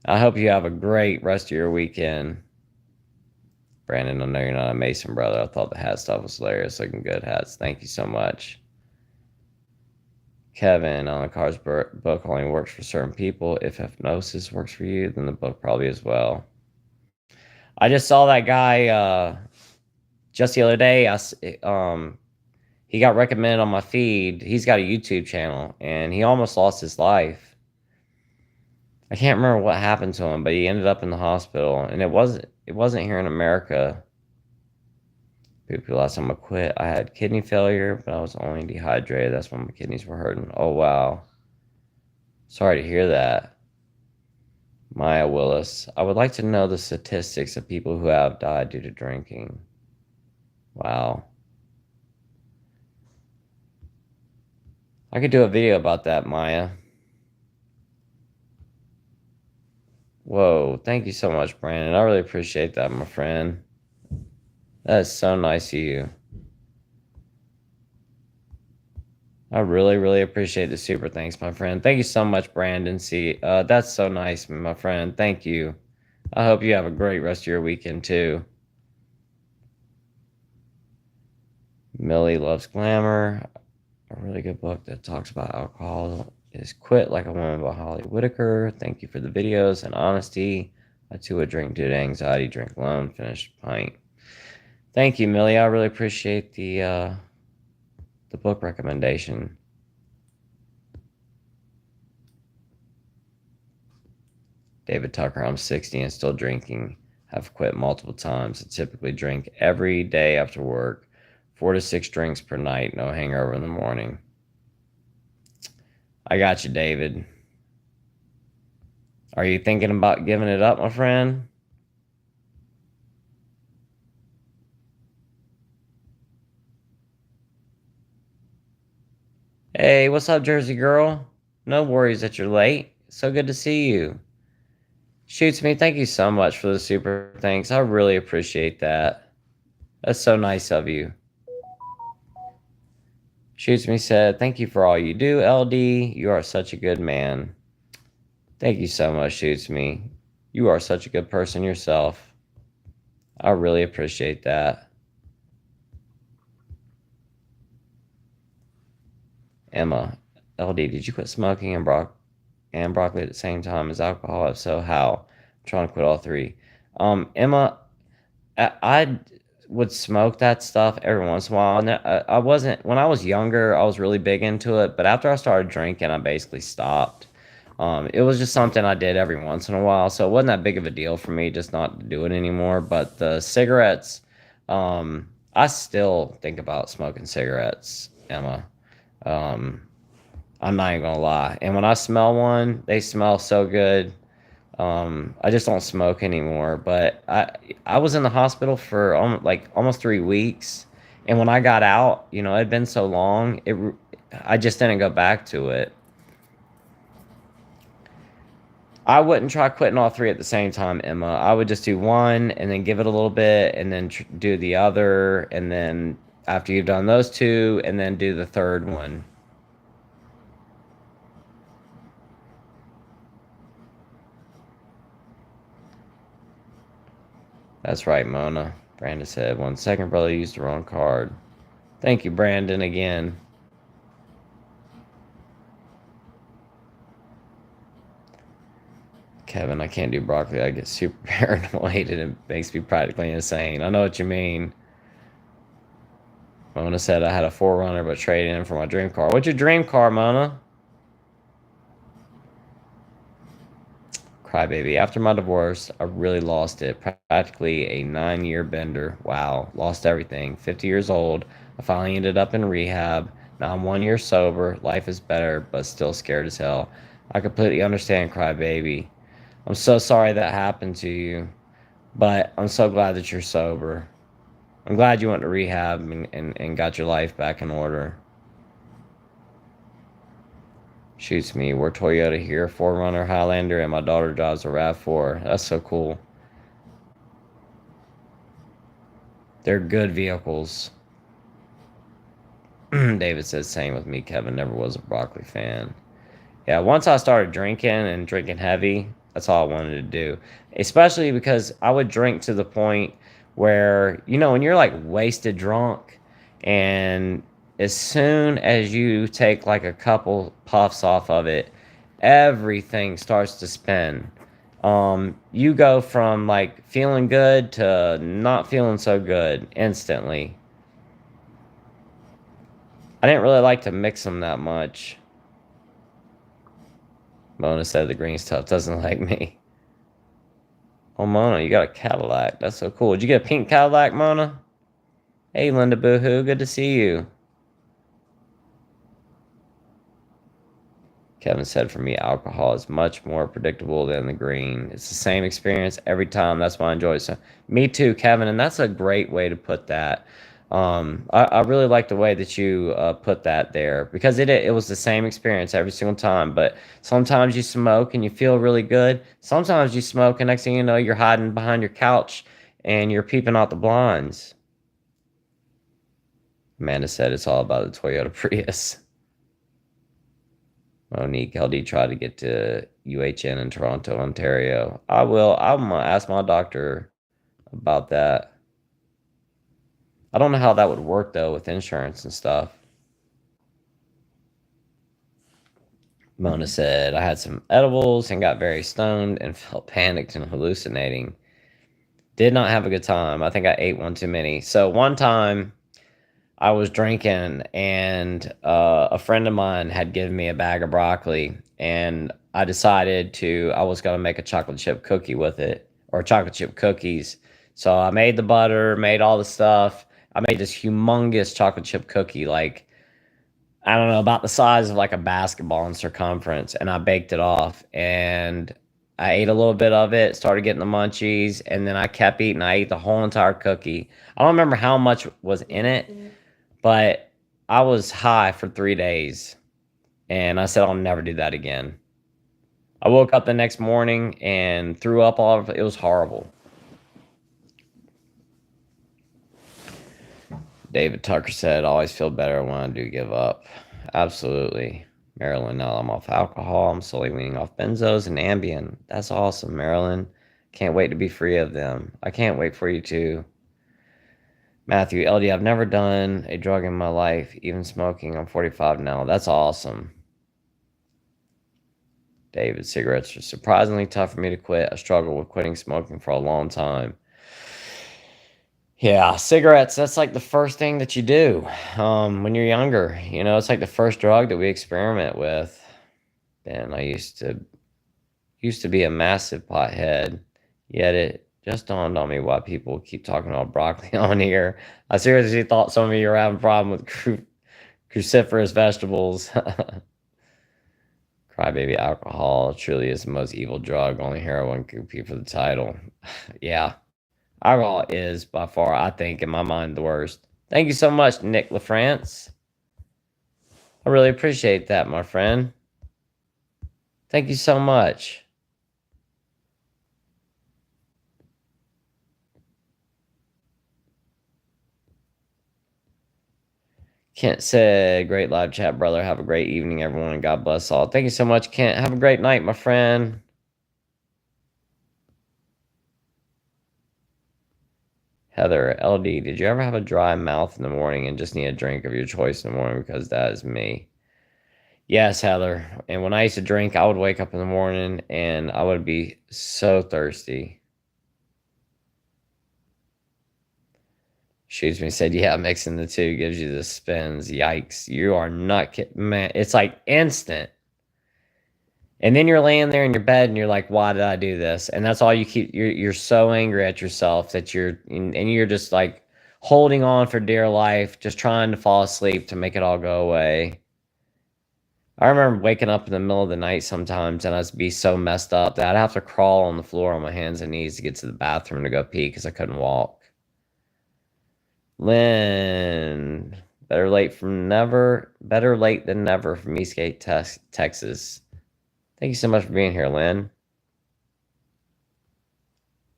I hope you have a great rest of your weekend. Brandon, I know you're not a Mason brother. I thought the hat stuff was hilarious. Looking good hats. Thank you so much. Kevin, Alan Carr's book only works for certain people. If hypnosis works for you, then the book probably as well. I just saw that guy just the other day. He got recommended on my feed. He's got a YouTube channel, and he almost lost his life. I can't remember what happened to him, but he ended up in the hospital, and it wasn't here in America. Last time I quit, I had kidney failure, but I was only dehydrated. That's when my kidneys were hurting. Oh, wow. Sorry to hear that. Maya Willis, I would like to know the statistics of people who have died due to drinking. Wow. I could do a video about that, Maya. Whoa, thank you so much, Brandon. I really appreciate that, my friend. That is so nice of you. I really, really appreciate the super thanks, my friend. Thank you so much, Brandon. That's so nice, my friend. Thank you. I hope you have a great rest of your weekend, too. Millie Loves Glamour. A really good book that talks about alcohol is Quit Like a Woman by Holly Whitaker. Thank you for the videos and honesty. I too would drink due to anxiety, drink alone, finish a pint. Thank you, Millie. I really appreciate the book recommendation. David Tucker, I'm 60 and still drinking. Have quit multiple times. I typically drink every day after work. 4 to 6 drinks per night. No hangover in the morning. I got you, David. Are you thinking about giving it up, my friend? Hey, what's up, Jersey girl? No worries that you're late. So good to see you. Shoots me, thank you so much for the super thanks. I really appreciate that. That's so nice of you. Shoots me said, thank you for all you do, LD. You are such a good man. Thank you so much, Shoots me. You are such a good person yourself. I really appreciate that. Emma, LD, did you quit smoking and broccoli at the same time as alcohol? If so, how? I'm trying to quit all three. Emma, I would smoke that stuff every once in a while. And I wasn't, when I was younger, I was really big into it. But after I started drinking, I basically stopped. It was just something I did every once in a while. So it wasn't that big of a deal for me just not to do it anymore. But the cigarettes, I still think about smoking cigarettes, Emma. Um, I'm not even gonna lie. And when I smell one, they smell so good. I just don't smoke anymore. But I was in the hospital for almost 3 weeks, and when I got out, it had been so long. I just didn't go back to it. I wouldn't try quitting all three at the same time, Emma. I would just do one and then give it a little bit, and then do the other, and then after you've done those two, and then do the third one. That's right, Mona. Brandon said, 1 second, brother, used the wrong card. Thank you, Brandon, again. Kevin, I can't do broccoli. I get super paranoid and it makes me practically insane. I know what you mean. Mona said I had a Forerunner but traded in for my dream car. What's your dream car, Mona? Crybaby. After my divorce, I really lost it. Practically a 9-year bender. Wow. Lost everything. 50 years old. I finally ended up in rehab. Now I'm 1 year sober. Life is better, but still scared as hell. I completely understand, Crybaby. I'm so sorry that happened to you, but I'm so glad that you're sober. I'm glad you went to rehab and got your life back in order. Shoots me. We're Toyota here, Forerunner, Highlander, and my daughter drives a RAV4. That's so cool. They're good vehicles. David says, same with me. Kevin never was a broccoli fan. Yeah, once I started drinking and drinking heavy, that's all I wanted to do. Especially because I would drink to the point where, when you're like wasted drunk, and as soon as you take like a couple puffs off of it, everything starts to spin. You go from like feeling good to not feeling so good instantly. I didn't really like to mix them that much. Mona said the green stuff doesn't like me. Oh, Mona, you got a Cadillac. That's so cool. Did you get a pink Cadillac, Mona? Hey, Linda Boohoo. Good to see you. Kevin said, for me, alcohol is much more predictable than the green. It's the same experience every time. That's why I enjoy it. So, me too, Kevin. And that's a great way to put that. I really like the way that you put that there, because it was the same experience every single time. But sometimes you smoke and you feel really good. Sometimes you smoke and next thing you know, you're hiding behind your couch and you're peeping out the blinds. Amanda said it's all about the Toyota Prius. Monique LD tried to get to UHN in Toronto, Ontario. I will. I'm gonna ask my doctor about that. I don't know how that would work though with insurance and stuff. Mona said I had some edibles and got very stoned and felt panicked and hallucinating. Did not have a good time. I think I ate one too many. So one time I was drinking, and a friend of mine had given me a bag of broccoli, and I decided I was going to make a chocolate chip cookie with it, or chocolate chip cookies. So I made the butter, made all the stuff. I made this humongous chocolate chip cookie, like, I don't know, about the size of like a basketball in circumference, and I baked it off. And I ate a little bit of it, started getting the munchies, and then I kept eating. I ate the whole entire cookie. I don't remember how much was in it, but I was high for 3 days, and I said I'll never do that again. I woke up the next morning and threw up all of it. It was horrible. David Tucker said, always feel better when I do give up. Absolutely. Marilyn, now I'm off alcohol. I'm slowly weaning off benzos and Ambien. That's awesome, Marilyn. Can't wait to be free of them. I can't wait for you to. Matthew, LD, I've never done a drug in my life, even smoking. I'm 45 now. That's awesome. David, cigarettes are surprisingly tough for me to quit. I struggled with quitting smoking for a long time. Yeah, cigarettes, that's like the first thing that you do when you're younger. You know, it's like the first drug that we experiment with. And I used to be a massive pothead, yet it just dawned on me why people keep talking about broccoli on here. I seriously thought some of you were having a problem with cruciferous vegetables. Crybaby alcohol truly is the most evil drug. Only heroin can compete for the title. Yeah. Alcohol is by far, I think, in my mind, the worst. Thank you so much, Nick LaFrance. I really appreciate that, my friend. Thank you so much. Kent said, great live chat, brother. Have a great evening, everyone, and God bless all. Thank you so much, Kent. Have a great night, my friend. Heather, LD, did you ever have a dry mouth in the morning and just need a drink of your choice in the morning? Because that is me. Yes, Heather. And when I used to drink, I would wake up in the morning and I would be so thirsty. Shoots me said, yeah, mixing the two gives you the spins. Yikes. You are not kidding, man. It's like instant. And then you're laying there in your bed and you're like, why did I do this? And that's all you keep. You're so angry at yourself that you're just like holding on for dear life, just trying to fall asleep to make it all go away. I remember waking up in the middle of the night sometimes and I'd be so messed up that I'd have to crawl on the floor on my hands and knees to get to the bathroom to go pee because I couldn't walk. Lynn, better late than never from Eastgate, Texas. Thank you so much for being here, Lynn.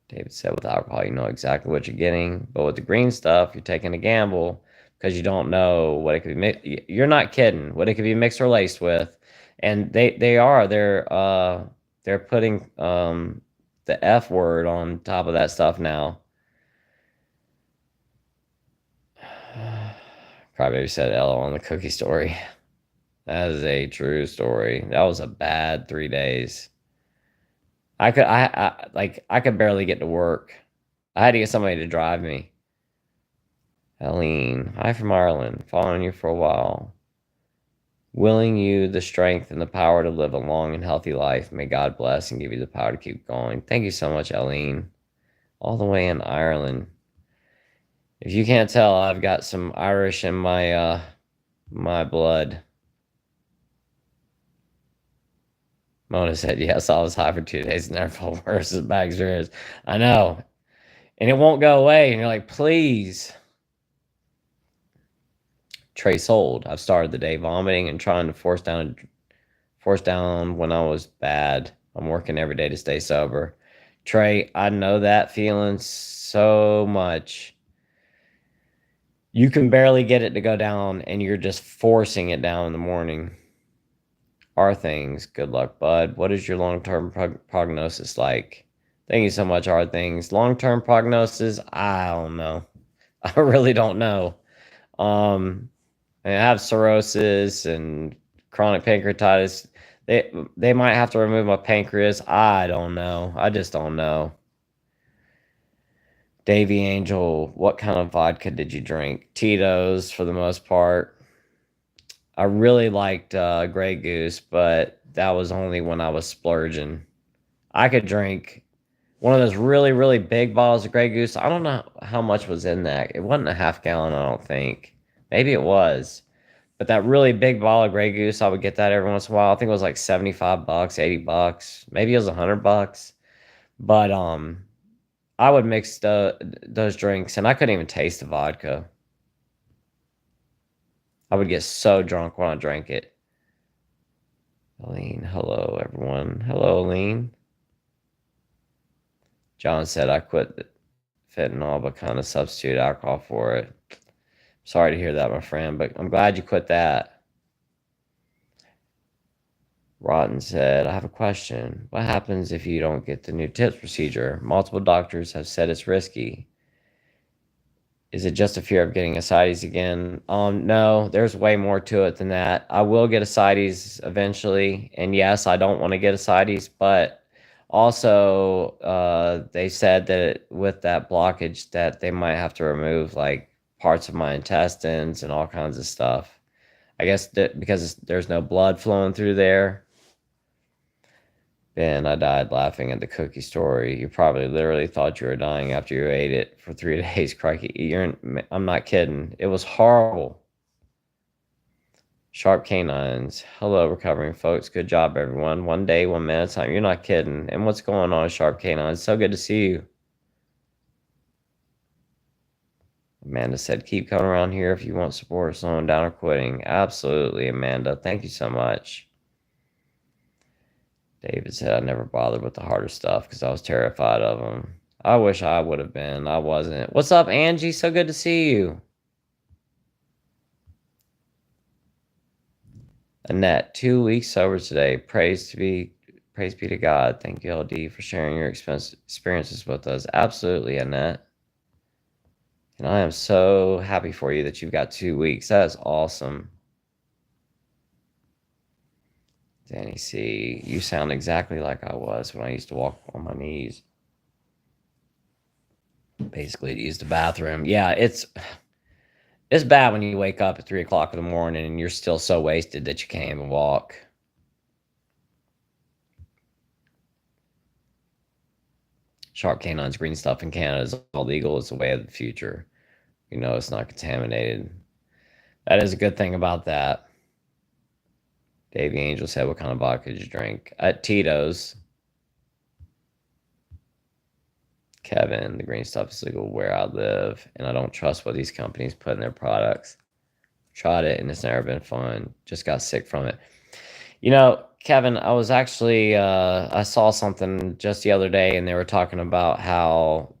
David said, with alcohol, you know exactly what you're getting. But with the green stuff, you're taking a gamble because you don't know what it could be. You're not kidding. What it could be mixed or laced with. And they're putting the F word on top of that stuff now. Crybaby said LO on the cookie story. That is a true story. That was a bad 3 days. I could barely get to work. I had to get somebody to drive me. Helene, hi from Ireland. Following you for a while. Willing you the strength and the power to live a long and healthy life. May God bless and give you the power to keep going. Thank you so much, Helene. All the way in Ireland. If you can't tell, I've got some Irish in my my blood. Mona said, yes, I was high for 2 days and never felt worse as bad experience. I know. And it won't go away. And you're like, please. Trey sold. I've started the day vomiting and trying to force down when I was bad. I'm working every day to stay sober. Trey, I know that feeling so much. You can barely get it to go down and you're just forcing it down in the morning. Are things. Good luck, bud. What is your long-term prognosis like? Thank you so much, Are things. Long-term prognosis, I don't know. I really don't know. I have cirrhosis and chronic pancreatitis. They might have to remove my pancreas. I don't know. I just don't know. Davy Angel, what kind of vodka did you drink? Tito's for the most part. I really liked Grey Goose, but that was only when I was splurging. I could drink one of those really, really big bottles of Grey Goose. I don't know how much was in that. It wasn't a half gallon, I don't think. Maybe it was. But that really big ball of Grey Goose, I would get that every once in a while. I think it was like $75, $80, maybe it was $100. But I would mix those drinks, and I couldn't even taste the vodka. I would get so drunk when I drank it. Aline, hello everyone. Hello, Aline. John said I quit fentanyl, but kind of substitute alcohol for it. Sorry to hear that, my friend, but I'm glad you quit that. Rotten said, I have a question. What happens if you don't get the new TIPS procedure? Multiple doctors have said it's risky. Is it just a fear of getting ascites again? No, there's way more to it than that. I will get ascites eventually, and yes, I don't want to get ascites, but also they said that with that blockage that they might have to remove like parts of my intestines and all kinds of stuff. I guess that because there's no blood flowing through there. Ben, I died laughing at the cookie story. You probably literally thought you were dying after you ate it for 3 days. Crikey, I'm not kidding. It was horrible. Sharp canines. Hello, recovering folks. Good job, everyone. One day, 1 minute at a time. You're not kidding. And what's going on, Sharp canines? So good to see you. Amanda said, keep coming around here if you want support or slowing down or quitting. Absolutely, Amanda. Thank you so much. David said, I never bothered with the harder stuff because I was terrified of them. I wish I would have been. I wasn't. What's up, Angie? So good to see you. Annette, 2 weeks sober today. Praise be to God. Thank you, LD, for sharing your experiences with us. Absolutely, Annette. And I am so happy for you that you've got 2 weeks. That is awesome. Danny C., you sound exactly like I was when I used to walk on my knees. Basically, to use the bathroom. Yeah, it's bad when you wake up at 3 o'clock in the morning and you're still so wasted that you can't even walk. Sharp canines, green stuff in Canada is all legal. It's the way of the future. You know, it's not contaminated. That is a good thing about that. Davey Angel said, what kind of vodka did you drink? At Tito's. Kevin, the green stuff is legal where I live, and I don't trust what these companies put in their products. Tried it, and it's never been fun. Just got sick from it. You know, Kevin, I was actually, I saw something just the other day, and they were talking about how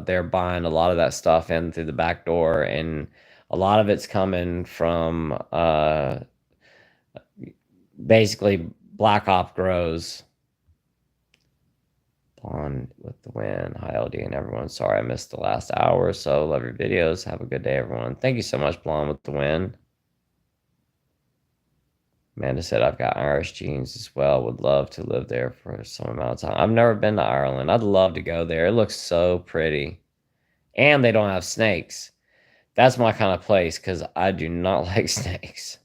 they're buying a lot of that stuff in through the back door, and a lot of it's coming from basically Black Op Grows. On with the win. Hi, LD and everyone. Sorry I missed the last hour or so. Love your videos. Have a good day, everyone. Thank you so much, Blonde with the win. Amanda said, I've got Irish genes as well. Would love to live there for some amount of time. I've never been to Ireland. I'd love to go there. It looks so pretty. And they don't have snakes. That's my kind of place because I do not like snakes.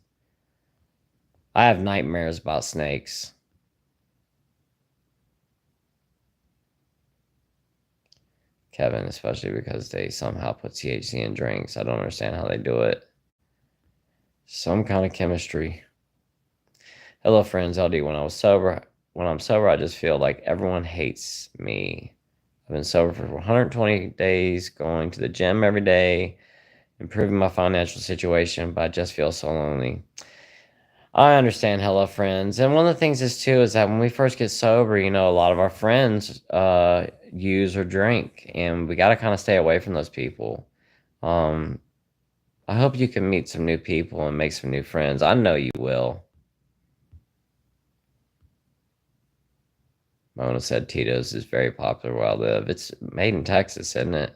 I have nightmares about snakes. Kevin, especially because they somehow put THC in drinks. I don't understand how they do it. Some kind of chemistry. Hello, friends. LD. When I'm sober, I just feel like everyone hates me. I've been sober for 120 days, going to the gym every day, improving my financial situation, but I just feel so lonely. I understand, hello friends. And one of the things is too is that when we first get sober, you know, a lot of our friends use or drink, and we got to kind of stay away from those people. I hope you can meet some new people and make some new friends. I know you will. Mona said Tito's is very popular where I live. It's made in Texas, isn't it?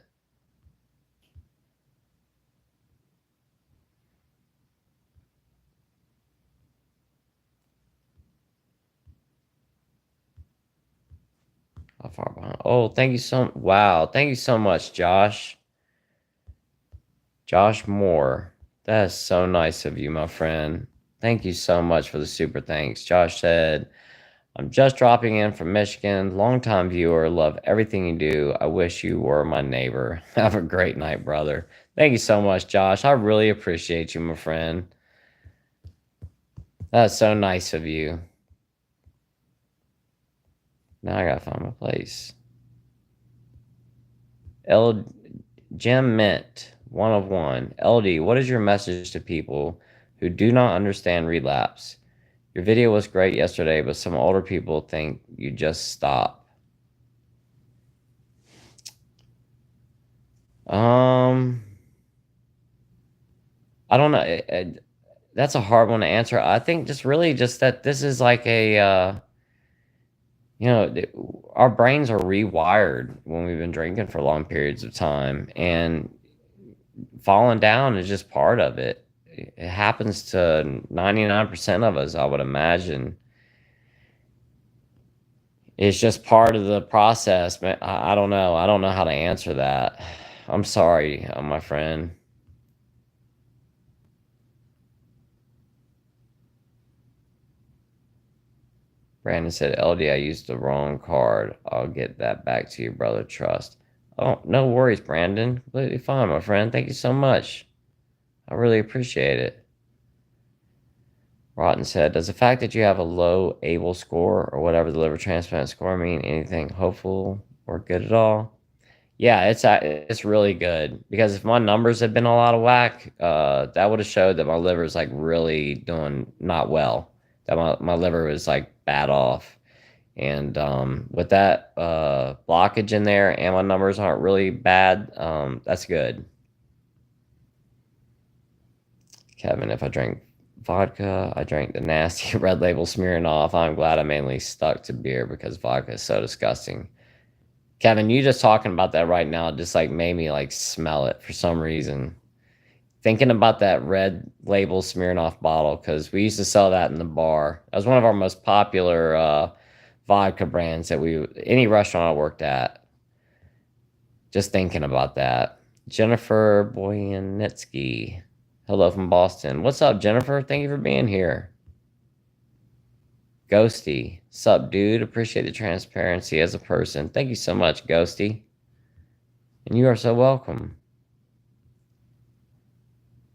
How far behind? Oh, thank you so wow. Thank you so much, Josh. Josh Moore. That is so nice of you, my friend. Thank you so much for the super thanks. Josh said, I'm just dropping in from Michigan. Longtime viewer. Love everything you do. I wish you were my neighbor. Have a great night, brother. Thank you so much, Josh. I really appreciate you, my friend. That's so nice of you. Now I gotta find my place. L Jim Mint, 1 of 1. LD, what is your message to people who do not understand relapse? Your video was great yesterday, but some older people think you just stop. Um, I don't know. That's a hard one to answer. I think just really just that this is like a, you know, our brains are rewired when we've been drinking for long periods of time, and falling down is just part of it. It happens to 99% of us, I would imagine. It's just part of the process, man. I don't know. I don't know how to answer that. I'm sorry, my friend. Brandon said, LD, I used the wrong card. I'll get that back to you, brother. Trust. Oh, no worries, Brandon. Completely fine, my friend. Thank you so much. I really appreciate it. Rotten said, does the fact that you have a low ABLE score or whatever the liver transplant score mean anything hopeful or good at all? Yeah, it's really good because if my numbers had been all out of whack, that would have showed that my liver is like really doing not well. That my liver was like bad off. And with that blockage in there and my numbers aren't really bad, that's good. Kevin, if I drink vodka, I drank the nasty red label Smirnoff. I'm glad I mainly stuck to beer because vodka is so disgusting. Kevin, you just talking about that right now just like made me like smell it for some reason. Thinking about that red label Smirnoff bottle because we used to sell that in the bar. That was one of our most popular vodka brands that any restaurant I worked at. Just thinking about that. Jennifer Boyanitsky. Hello from Boston. What's up, Jennifer? Thank you for being here. Ghosty. Sup, dude? Appreciate the transparency as a person. Thank you so much, Ghosty. And you are so welcome.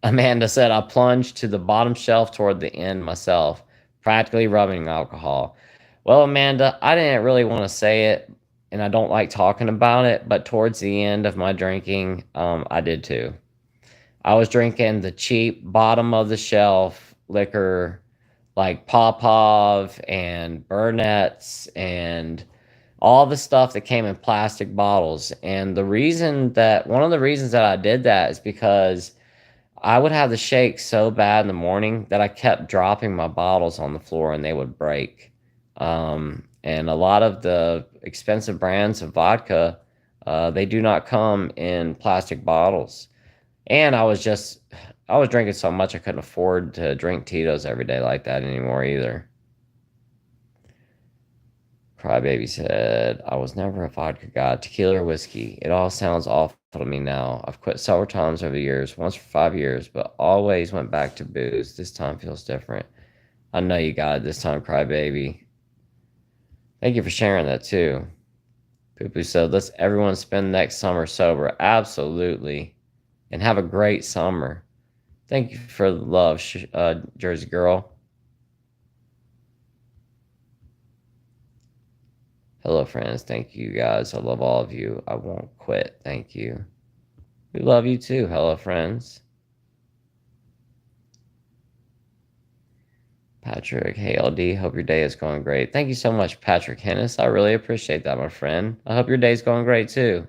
Amanda said, I plunged to the bottom shelf toward the end myself, practically rubbing alcohol. Well, Amanda, I didn't really want to say it, and I don't like talking about it, but towards the end of my drinking, I did too. I was drinking the cheap bottom of the shelf liquor like Popov and Burnett's and all the stuff that came in plastic bottles. And one of the reasons that I did that is because I would have the shake so bad in the morning that I kept dropping my bottles on the floor and they would break. And a lot of the expensive brands of vodka, they do not come in plastic bottles. And I was drinking so much I couldn't afford to drink Tito's every day like that anymore either. Crybaby said, I was never a vodka guy, tequila or whiskey. It all sounds awful to me now. I've quit several times over the years, once for 5 years, but always went back to booze. This time feels different. I know you got it this time, Crybaby. Thank you for sharing that too. Poo Poo said, let's everyone spend next summer sober. Absolutely. And have a great summer. Thank you for the love, Jersey Girl. Hello, friends. Thank you, guys. I love all of you. I won't quit. Thank you. We love you too. Hello, friends. Patrick, hey LD, hope your day is going great. Thank you so much, Patrick Hennis. I really appreciate that, my friend. I hope your day's going great too.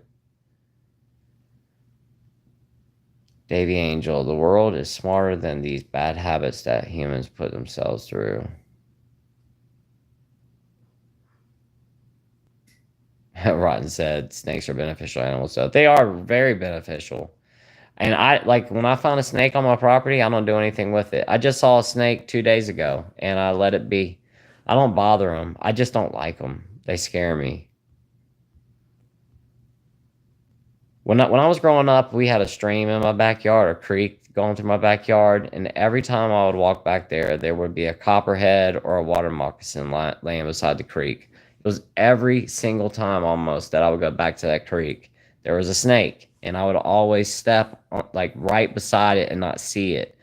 Davy Angel, the world is smarter than these bad habits that humans put themselves through. Rotten said snakes are beneficial animals, so they are very beneficial. And I like when I find a snake on my property, I don't do anything with it. I just saw a snake 2 days ago, and I let it be. I don't bother them. I just don't like them. They scare me. When I was growing up, we had a stream in my backyard, a creek going through my backyard, and every time I would walk back there, there would be a copperhead or a water moccasin laying beside the creek. It was every single time almost that I would go back to that creek. There was a snake, and I would always step on, like right beside it and not see it.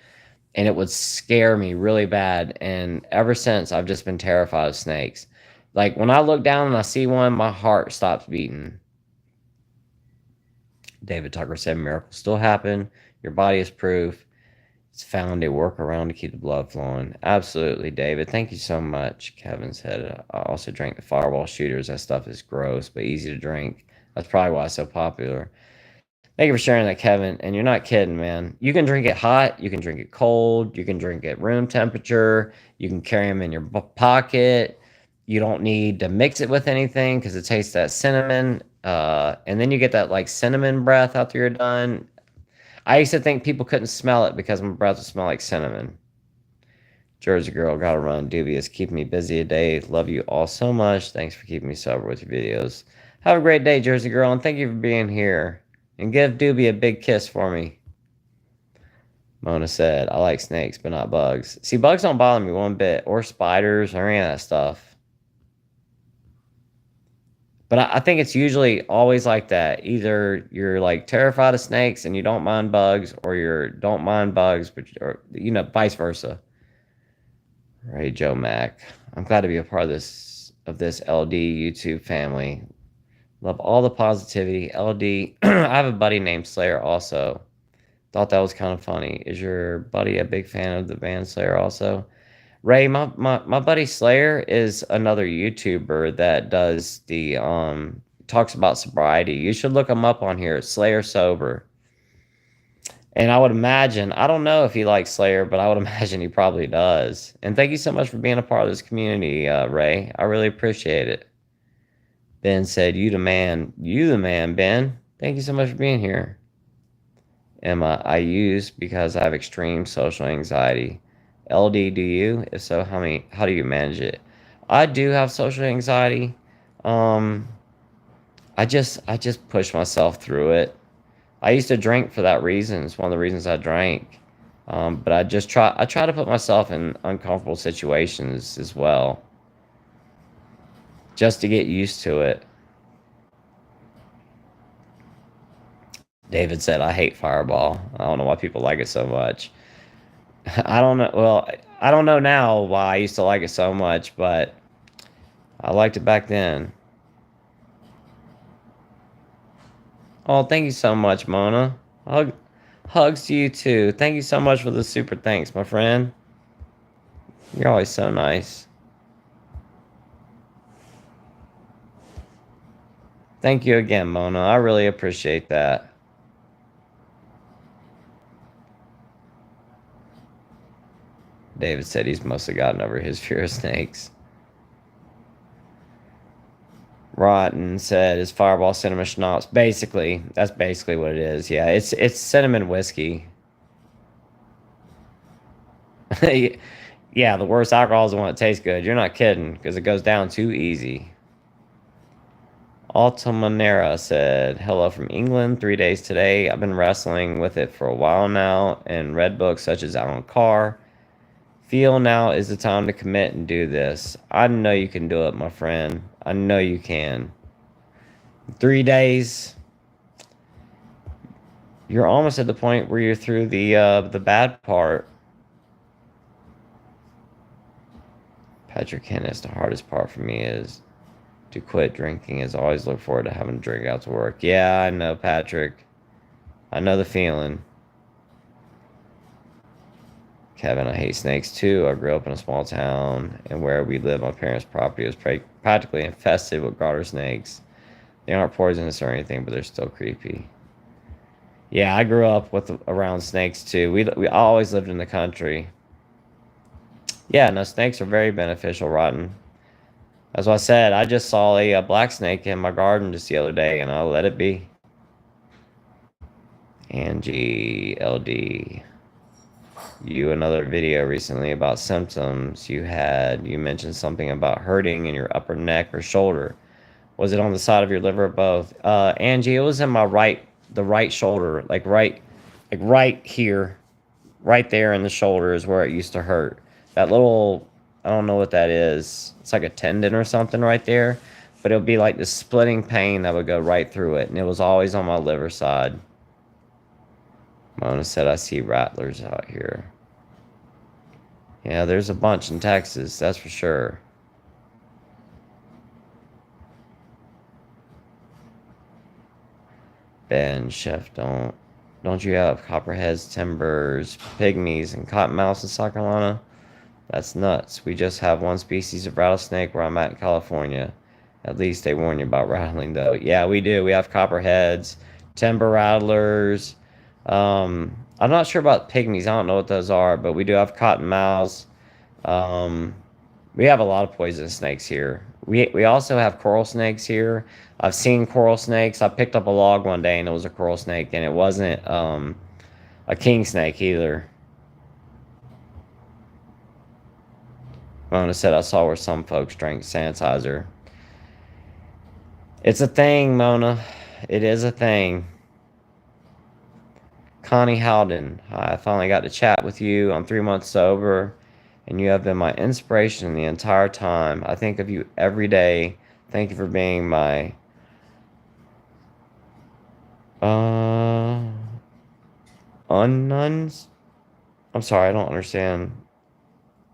and it would scare me really bad. And ever since, I've just been terrified of snakes. Like when I look down and I see one, my heart stops beating. David Tucker said, miracles still happen. Your body is proof. It's found a workaround to keep the blood flowing. Absolutely, David. Thank you so much. Kevin said, I also drank the Fireball shooters. That stuff is gross, but easy to drink. That's probably why it's so popular. Thank you for sharing that, Kevin. And you're not kidding, man. You can drink it hot. You can drink it cold. You can drink it room temperature. You can carry them in your pocket. You don't need to mix it with anything because it tastes that cinnamon. And then you get that like cinnamon breath after you're done. I used to think people couldn't smell it because my breath would smell like cinnamon. Jersey girl, gotta run. Dubious, keep me busy a day. Love you all so much. Thanks for keeping me sober with your videos. Have a great day, Jersey girl, and thank you for being here. And give Doobie a big kiss for me. Mona said, I like snakes, but not bugs. See, bugs don't bother me one bit, or spiders, or any of that stuff. But I think it's usually always like that. Either you're like terrified of snakes and you don't mind bugs, or you don't mind bugs, but or vice versa. Right, Joe Mack. I'm glad to be a part of this LD YouTube family. Love all the positivity. LD. I have a buddy named Slayer also. Thought that was kind of funny. Is your buddy a big fan of the band Slayer also? Ray, my buddy Slayer is another YouTuber that does the talks about sobriety. You should look him up on here. Slayer Sober. And I would imagine, I don't know if he likes Slayer, but I would imagine he probably does. And thank you so much for being a part of this community, Ray. I really appreciate it. Ben said, you the man. You the man, Ben. Thank you so much for being here. Emma, I use because I have extreme social anxiety. LD, do you? If so, how do you manage it? I do have social anxiety. I just push myself through it. I used to drink for that reason. It's one of the reasons I drank. But I try to put myself in uncomfortable situations as well, just to get used to it. David said, I hate Fireball. I don't know why people like it so much. I don't know. Well, I don't know now why I used to like it so much, but I liked it back then. Oh, thank you so much, Mona. Hugs to you too. Thank you so much for the super thanks, my friend. You're always so nice. Thank you again, Mona. I really appreciate that. David said he's mostly gotten over his fear of snakes. Rotten said, is Fireball cinnamon schnapps? Basically, that's basically what it is. Yeah, it's cinnamon whiskey. Yeah, the worst alcohol is the one that tastes good. You're not kidding, because it goes down too easy. Altamanera said, hello from England, 3 days today. I've been wrestling with it for a while now, and read books such as Alan Carr. Feel now is the time to commit and do this. I know you can do it, my friend. I know you can. 3 days. You're almost at the point where you're through the bad part. Patrick Hennis, the hardest part for me is to quit drinking is always look forward to having a drink out to work. Yeah, I know, Patrick. I know the feeling. Kevin, I hate snakes too. I grew up in a small town, and where we live, my parents' property was practically infested with garter snakes. They aren't poisonous or anything, but they're still creepy. Yeah, I grew up around snakes too. We always lived in the country. Yeah, no, snakes are very beneficial, Rotten. As I said, I just saw a black snake in my garden just the other day, and I let it be. Angie LD. You another video recently about symptoms you had. You mentioned something about hurting in your upper neck or shoulder. Was it on the side of your liver or both? Angie, it was in the right shoulder, like right here, right there in the shoulder is where it used to hurt. That little, I don't know what that is. It's like a tendon or something right there, but it would be like this splitting pain that would go right through it, and it was always on my liver side. Mona said, I see rattlers out here. Yeah, there's a bunch in Texas, that's for sure. Ben, Chef, don't you have copperheads, timbers, pygmies, and cottonmouths in South Carolina? That's nuts. We just have one species of rattlesnake where I'm at in California. At least they warn you about rattling, though. Yeah, we do. We have copperheads, timber rattlers. I'm not sure about pygmies. I don't know what those are, but we do have cottonmouths. Um, we have a lot of poisonous snakes here. We also have coral snakes here. I've seen coral snakes. I picked up a log one day and it was a coral snake, and it wasn't a king snake either. Mona said I saw where some folks drank sanitizer. It's a thing, Mona. It is a thing. Connie Howden. Hi, I finally got to chat with you. I'm 3 months sober, and you have been my inspiration the entire time. I think of you every day. Thank you for being my uh unnuns. I'm sorry, I don't understand.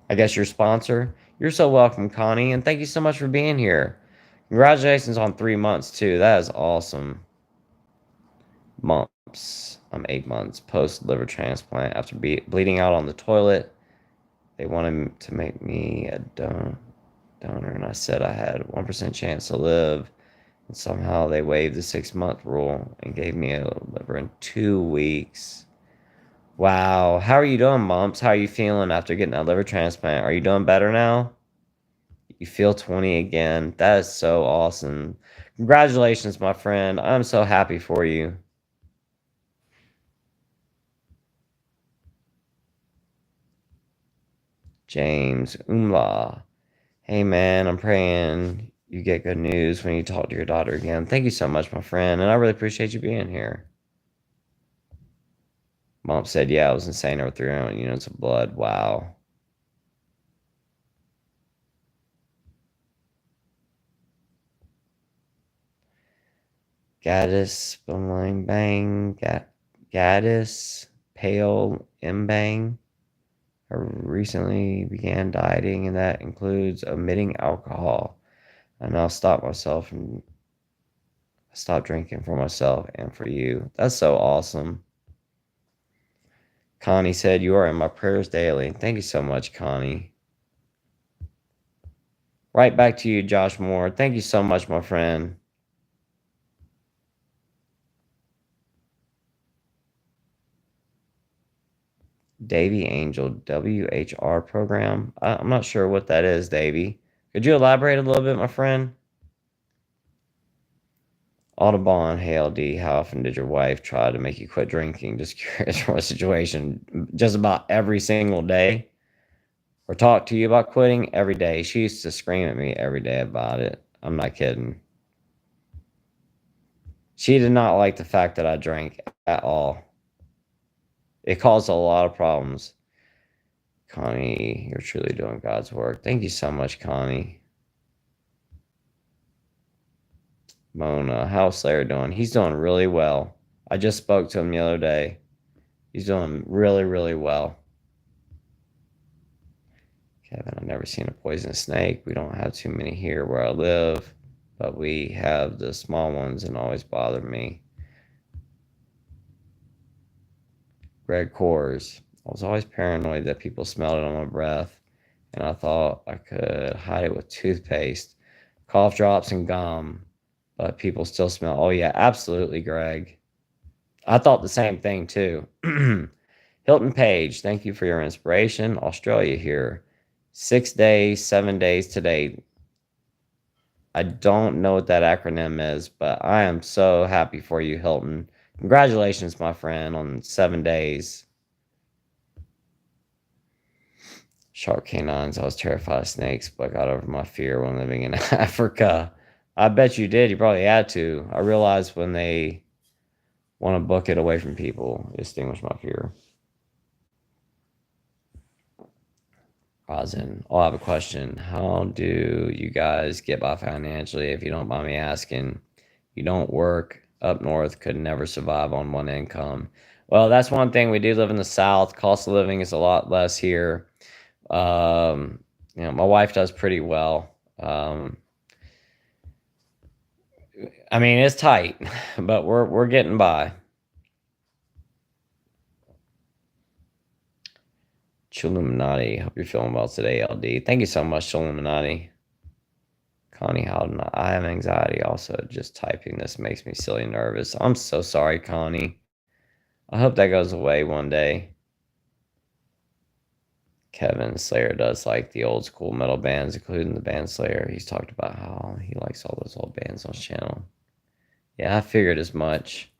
I guess your sponsor. You're so welcome, Connie, and thank you so much for being here. Congratulations on 3 months too. That is awesome. Mumps. I'm 8 months post liver transplant after bleeding out on the toilet. They wanted to make me a donor, and I said I had a 1% chance to live. And somehow they waived the 6 month rule and gave me a liver in 2 weeks. Wow. How are you doing, Mumps? How are you feeling after getting that liver transplant? Are you doing better now? You feel 20 again. That is so awesome. Congratulations, my friend. I'm so happy for you. James Umla. Hey man, I'm praying you get good news when you talk to your daughter again. Thank you so much, my friend, and I really appreciate you being here. Mom said, yeah, I was insane over 300 units of blood. Wow. Gaddis, Boomerang Bang, Gaddis, Pale Mbang. I recently began dieting, and that includes omitting alcohol. I now stop drinking for myself and for you. That's so awesome. Connie said, you are in my prayers daily. Thank you so much, Connie. Right back to you, Josh Moore. Thank you so much, my friend. Davy Angel WHR program. I'm not sure what that is, Davy. Could you elaborate a little bit, my friend? Audubon, hey LD, how often did your wife try to make you quit drinking? Just curious from a situation. Just about every single day. Or talk to you about quitting every day. She used to scream at me every day about it. I'm not kidding. She did not like the fact that I drank at all. It caused a lot of problems. Connie, you're truly doing God's work. Thank you so much, Connie. Mona, how's Slayer doing? He's doing really well. I just spoke to him the other day. He's doing really, really well. Kevin, I've never seen a poisonous snake. We don't have too many here where I live, but we have the small ones and always bother me. Greg Coors. I was always paranoid that people smelled it on my breath, and I thought I could hide it with toothpaste, cough drops, and gum, but people still smell. Oh, yeah, absolutely, Greg. I thought the same thing, too. Hilton Page, thank you for your inspiration. Australia here. 6 days, 7 days today. I don't know what that acronym is, but I am so happy for you, Hilton. Congratulations, my friend, on 7 days. Shark canines. I was terrified of snakes, but got over my fear when living in Africa. I bet you did. You probably had to. I realized when they want to book it away from people, it extinguished my fear. Rosin, I'll have a question. How do you guys get by financially if you don't mind me asking? You don't work up north, could never survive on one income. Well, that's one thing. We do live in the South. Cost of living is a lot less here. My wife does pretty well. I mean, it's tight, but we're getting by. Chilluminati, hope you're feeling well today, LD. Thank you so much, Chilluminati. Connie Howden, I have anxiety also. Just typing this makes me silly nervous. I'm so sorry, Connie. I hope that goes away one day. Kevin Slayer does like the old school metal bands, including the band Slayer. He's talked about how he likes all those old bands on his channel. Yeah, I figured as much.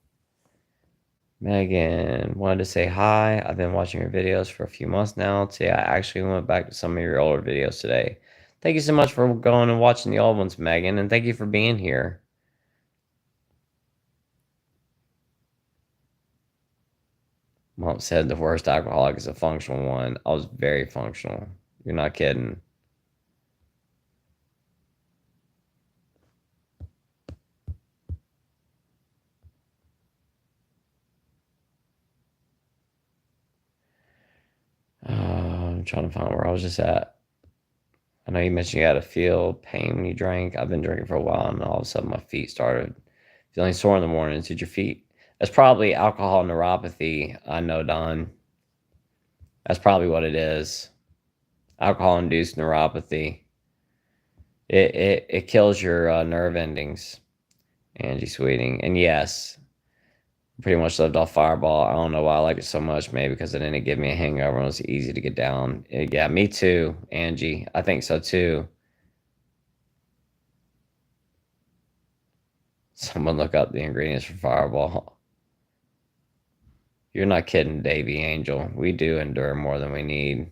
Megan wanted to say hi. I've been watching your videos for a few months now. Today, I actually went back to some of your older videos today. Thank you so much for going and watching the old ones, Megan, and thank you for being here. Mom said the worst alcoholic is a functional one. I was very functional. You're not kidding. I'm trying to find where I was just at. I know you mentioned you had to feel pain when you drank. I've been drinking for a while, and all of a sudden my feet started feeling sore in the mornings. Did your feet? That's probably alcohol neuropathy. I know, Don. That's probably what it is. Alcohol-induced neuropathy. It kills your nerve endings. Angie Sweeting, and yes, pretty much lived off Fireball. I don't know why I like it so much. Maybe because it didn't give me a hangover and it was easy to get down. Yeah, me too, Angie. I think so too. Someone look up the ingredients for Fireball. You're not kidding, Davy Angel. We do endure more than we need.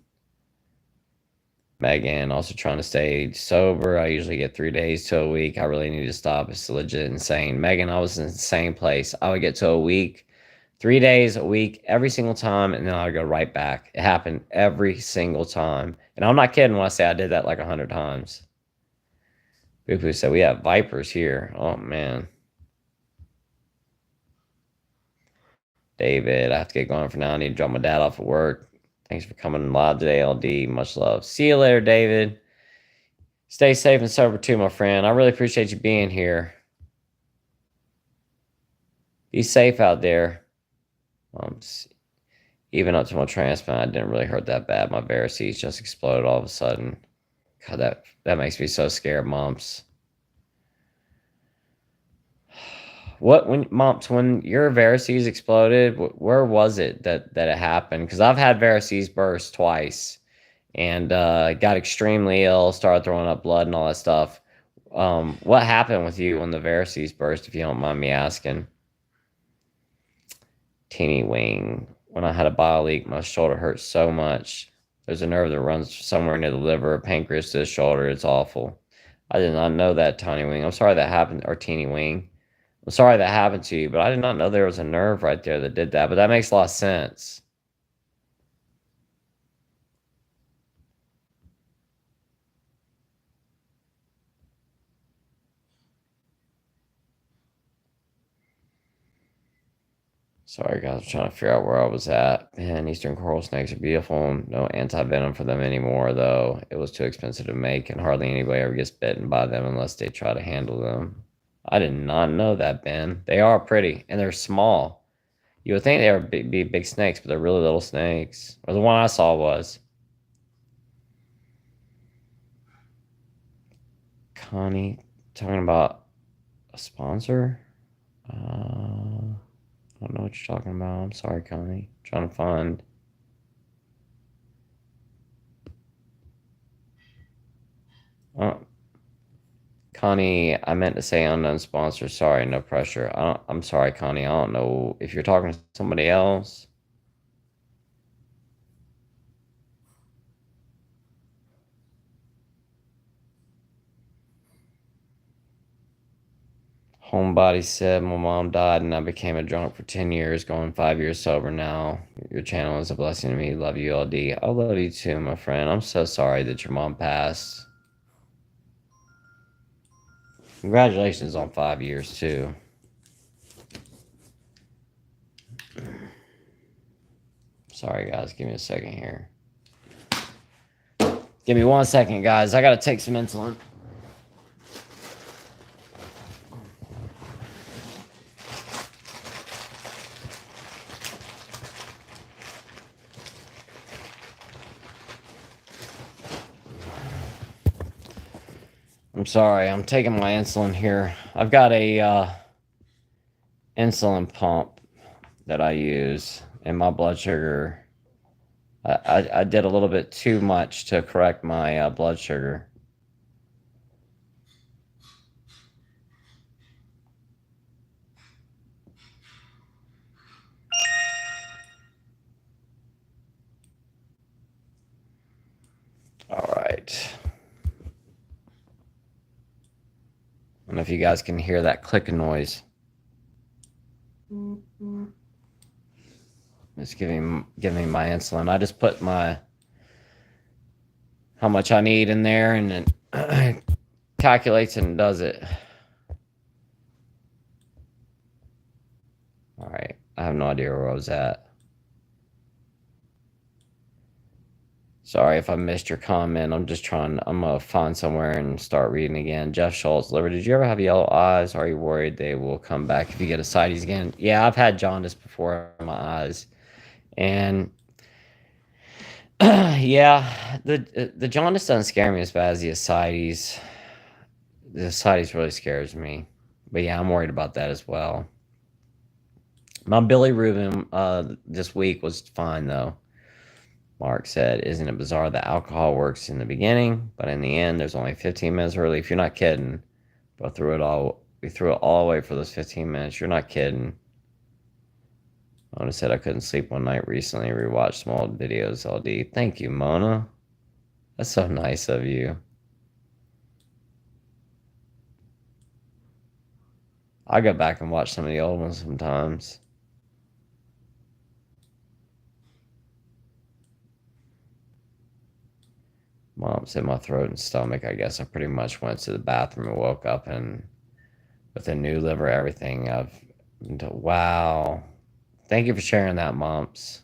Megan, also trying to stay sober. I usually get 3 days to a week. I really need to stop. It's legit insane. Megan, I was in the same place. I would get to a week, 3 days a week, every single time, and then I would go right back. It happened every single time. And I'm not kidding when I say I did that like 100 times. Boo Poo said, we have vipers here. Oh, man. David, I have to get going for now. I need to drop my dad off at work. Thanks for coming live today, LD. Much love. See you later, David. Stay safe and sober too, my friend. I really appreciate you being here. Be safe out there. Even up to my transplant, I didn't really hurt that bad. My varices just exploded all of a sudden. God, that makes me so scared, Moms. When your varices exploded, where was it that it happened? Because I've had varices burst twice, and got extremely ill, started throwing up blood and all that stuff. What happened with you when the varices burst, if you don't mind me asking? Teeny wing. When I had a bile leak, my shoulder hurt so much. There's a nerve that runs somewhere near the liver, pancreas to the shoulder. It's awful. I did not know that, Tiny Wing. I'm sorry that happened, or Teeny Wing. I'm sorry that happened to you, but I did not know there was a nerve right there that did that. But that makes a lot of sense. Sorry, guys. I'm trying to figure out where I was at. Man, Eastern coral snakes are beautiful. No anti-venom for them anymore, though. It was too expensive to make, and hardly anybody ever gets bitten by them unless they try to handle them. I did not know that, Ben. They are pretty, and they're small. You would think they would be big snakes, but they're really little snakes. Or the one I saw was. Connie, talking about a sponsor? I don't know what you're talking about. I'm sorry, Connie. I'm trying to find. Oh, Connie, I meant to say unknown sponsor. Sorry, no pressure. I'm sorry, Connie. I don't know if you're talking to somebody else. Homebody said, my mom died and I became a drunk for 10 years, going 5 years sober now. Your channel is a blessing to me. Love you, LD. I love you too, my friend. I'm so sorry that your mom passed. Congratulations on 5 years, too. Sorry, guys. Give me a second here. Give me 1 second, guys. I gotta take some insulin. I'm sorry, I'm taking my insulin here. I've got a insulin pump that I use, and my blood sugar. I did a little bit too much to correct my blood sugar. All right. I don't know if you guys can hear that clicking noise. It's giving me my insulin. I just put my how much I need in there, and it calculates and does it. All right. I have no idea where I was at. Sorry if I missed your comment. I'm gonna find somewhere and start reading again. Jeff Schultz, Liver, did you ever have yellow eyes? Are you worried they will come back if you get ascites again? Yeah, I've had jaundice before in my eyes. And yeah, the jaundice doesn't scare me as bad as the ascites. The ascites really scares me. But yeah, I'm worried about that as well. My bilirubin this week was fine though. Mark said, isn't it bizarre that alcohol works in the beginning, but in the end there's only 15 minutes of relief? You're not kidding. But we threw it all away for those 15 minutes. You're not kidding. Mona said I couldn't sleep one night recently. Rewatched some old videos, LD. Thank you, Mona. That's so nice of you. I go back and watch some of the old ones sometimes. Mom said my throat and stomach. I guess I pretty much went to the bathroom and woke up, and with a new liver, everything. Wow. Thank you for sharing that, Moms.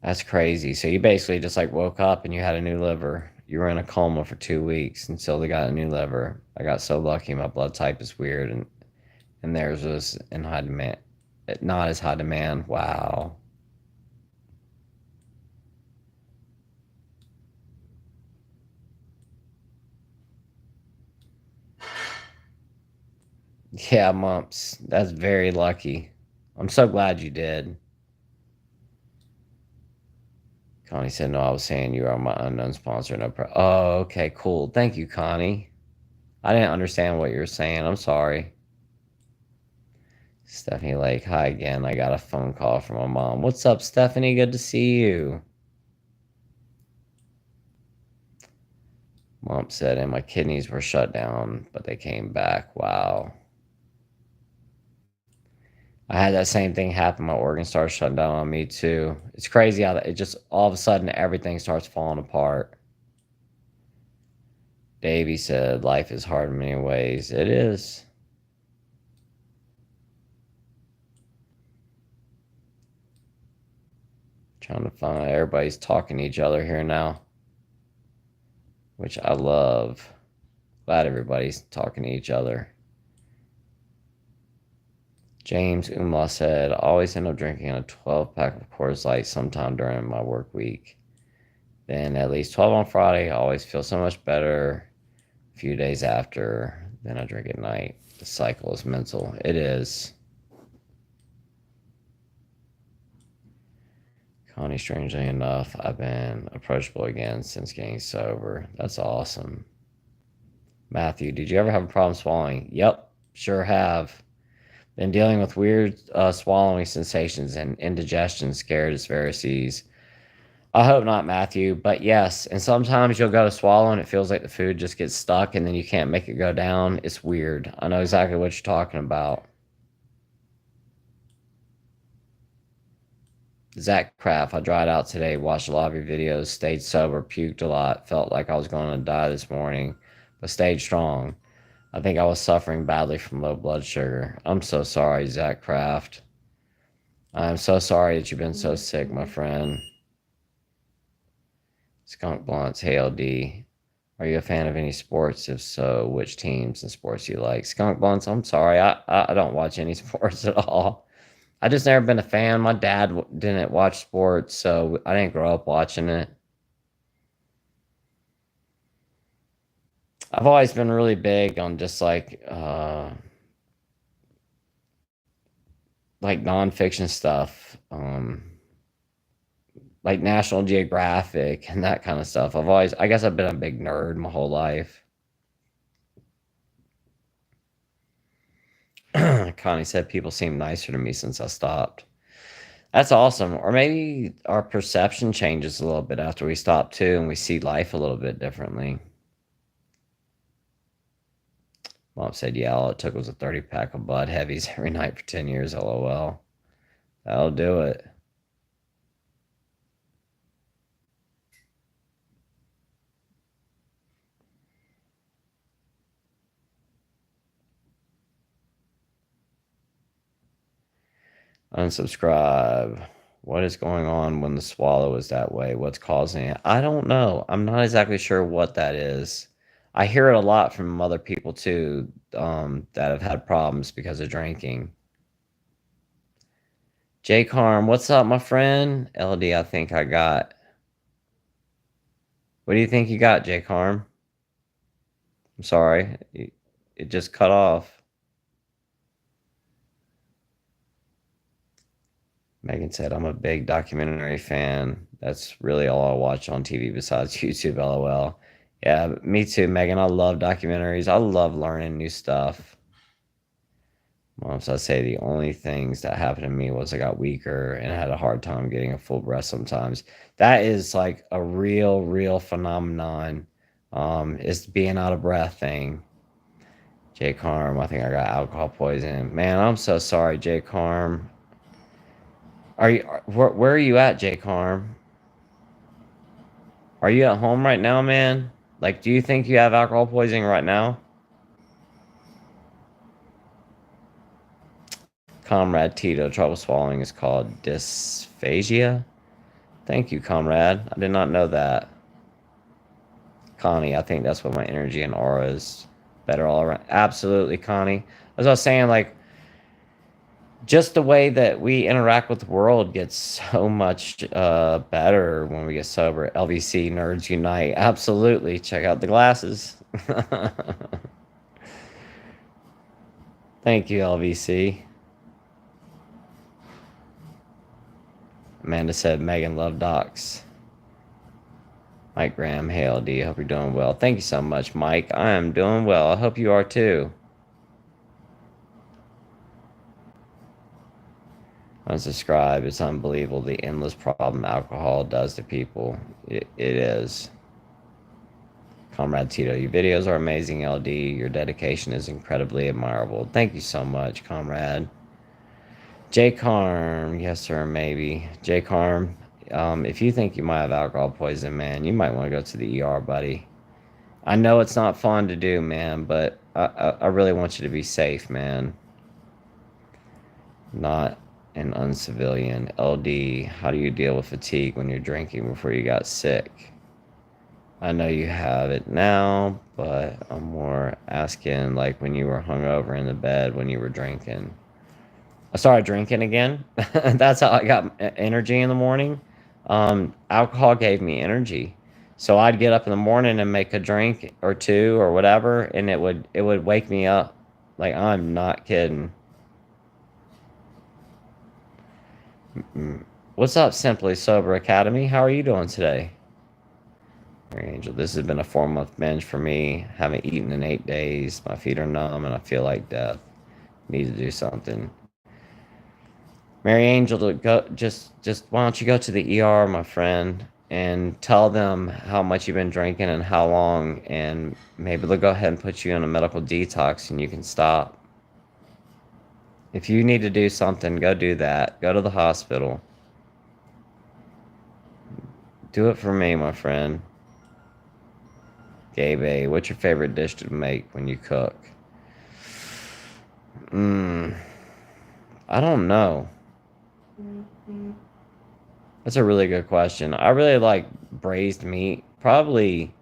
That's crazy. So you basically just like woke up and you had a new liver. You were in a coma for 2 weeks until they got a new liver. I got so lucky. My blood type is weird, and theirs was in high demand, not as high demand. Wow. Yeah, Mumps. That's very lucky. I'm so glad you did. Connie said, no, I was saying you are my unknown sponsor. No Oh, okay, cool. Thank you, Connie. I didn't understand what you were saying. I'm sorry. Stephanie Lake, hi again. I got a phone call from my mom. What's up, Stephanie? Good to see you. Mom said, and my kidneys were shut down, but they came back. Wow. I had that same thing happen. My organs started shutting down on me too. It's crazy how it just all of a sudden everything starts falling apart. Davey said, life is hard in many ways. It is. Trying to find everybody's talking to each other here now, which I love. Glad everybody's talking to each other. James Umlaw said, I always end up drinking a 12-pack of Coors Light sometime during my work week. Then at least 12 on Friday. I always feel so much better a few days after. Then I drink at night. The cycle is mental. It is. Connie, strangely enough, I've been approachable again since getting sober. That's awesome. Matthew, did you ever have a problem swallowing? Yep, sure have. Been dealing with weird swallowing sensations and indigestion, scared as varices. I hope not, Matthew, but yes. And sometimes you'll go to swallow and it feels like the food just gets stuck and then you can't make it go down. It's weird. I know exactly what you're talking about. Zach Kraft, I dried out today, watched a lot of your videos, stayed sober, puked a lot, felt like I was going to die this morning, but stayed strong. I think I was suffering badly from low blood sugar. I'm so sorry, Zach Kraft. I'm so sorry that you've been so sick, my friend. Skunk Blunts, hey LD. Are you a fan of any sports? If so, which teams and sports you like? Skunk Blunts, I'm sorry. I don't watch any sports at all. I just never been a fan. My dad didn't watch sports, so I didn't grow up watching it. I've always been really big on just like nonfiction stuff, like National Geographic and that kind of stuff. I guess I've been a big nerd my whole life. Connie said people seem nicer to me since I stopped. That's awesome. Or maybe our perception changes a little bit after we stop too, and we see life a little bit differently. Mom said, yeah, all it took was a 30 pack of Bud Heavies every night for 10 years. LOL. That'll do it. Unsubscribe. What is going on when the swallow is that way? What's causing it? I don't know. I'm not exactly sure what that is. I hear it a lot from other people too, that have had problems because of drinking. Jake Harm, what's up, my friend? LD, I think I got. What do you think you got, Jake Harm? I'm sorry. It just cut off. Megan said, I'm a big documentary fan. That's really all I watch on TV besides YouTube, LOL. Yeah, me too, Megan. I love documentaries. I love learning new stuff. So I say the only things that happened to me was I got weaker and had a hard time getting a full breath sometimes. That is like a real phenomenon. Is being out of breath thing. Jake Harm, I think I got alcohol poisoning. Man, I'm so sorry, Jake Harm. Where are you at, Jake Harm? Are you at home right now, man? Like, do you think you have alcohol poisoning right now? Comrade Tito, trouble swallowing is called dysphagia. Thank you, comrade. I did not know that. Connie, I think that's what my energy and aura is better all around. Absolutely, Connie. As I was saying, like, just the way that we interact with the world gets so much better when we get sober. LVC Nerds Unite. Absolutely. Check out the glasses. Thank you, LVC. Amanda said Megan loved docs. Mike Graham, hey LD, hope you're doing well. Thank you so much, Mike. I am doing well. I hope you are too. Unsubscribe. It's unbelievable the endless problem alcohol does to people. It is. Comrade Tito, your videos are amazing, LD. Your dedication is incredibly admirable. Thank you so much, comrade. Jake Harm, yes sir, maybe. Jake Harm, if you think you might have alcohol poisoning, man, you might want to go to the ER, buddy. I know it's not fun to do, man, but I really want you to be safe, man. Not an uncivilian. LD, how do you deal with fatigue when you're drinking before you got sick? I know you have it now, but I'm more asking like when you were hungover in the bed when you were drinking. I started drinking again. That's how I got energy in the morning. Alcohol gave me energy. So I'd get up in the morning and make a drink or two or whatever, and it would wake me up. Like, I'm not kidding. What's up, Simply Sober Academy? How are you doing today? Mary Angel, this has been a 4-month binge for me. Haven't eaten in 8 days. My feet are numb and I feel like death. Need to do something. Mary Angel, to go, just why don't you go to the ER, my friend, and tell them how much you've been drinking and how long, and maybe they'll go ahead and put you on a medical detox and you can stop. If you need to do something, go do that. Go to the hospital. Do it for me, my friend. Gabe, what's your favorite dish to make when you cook? I don't know. That's a really good question. I really like braised meat. Probably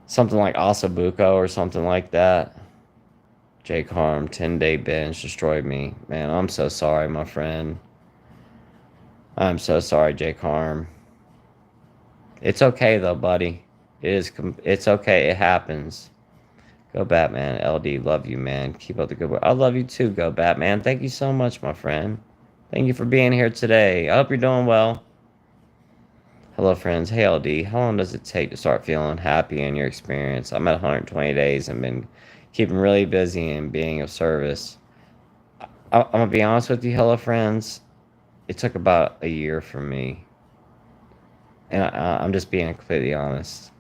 something like ossobuco or something like that. Jake Harm, 10-day binge destroyed me. Man, I'm so sorry, my friend. I'm so sorry, Jake Harm. It's okay though, buddy. It's okay. It happens. Go Batman. LD, love you, man. Keep up the good work. I love you too, Go Batman. Thank you so much, my friend. Thank you for being here today. I hope you're doing well. Hello, friends. Hey, LD. How long does it take to start feeling happy in your experience? I'm at 120 days and been keeping really busy and being of service. I'm gonna be honest with you, hello, friends. It took about a year for me, and I'm just being completely honest.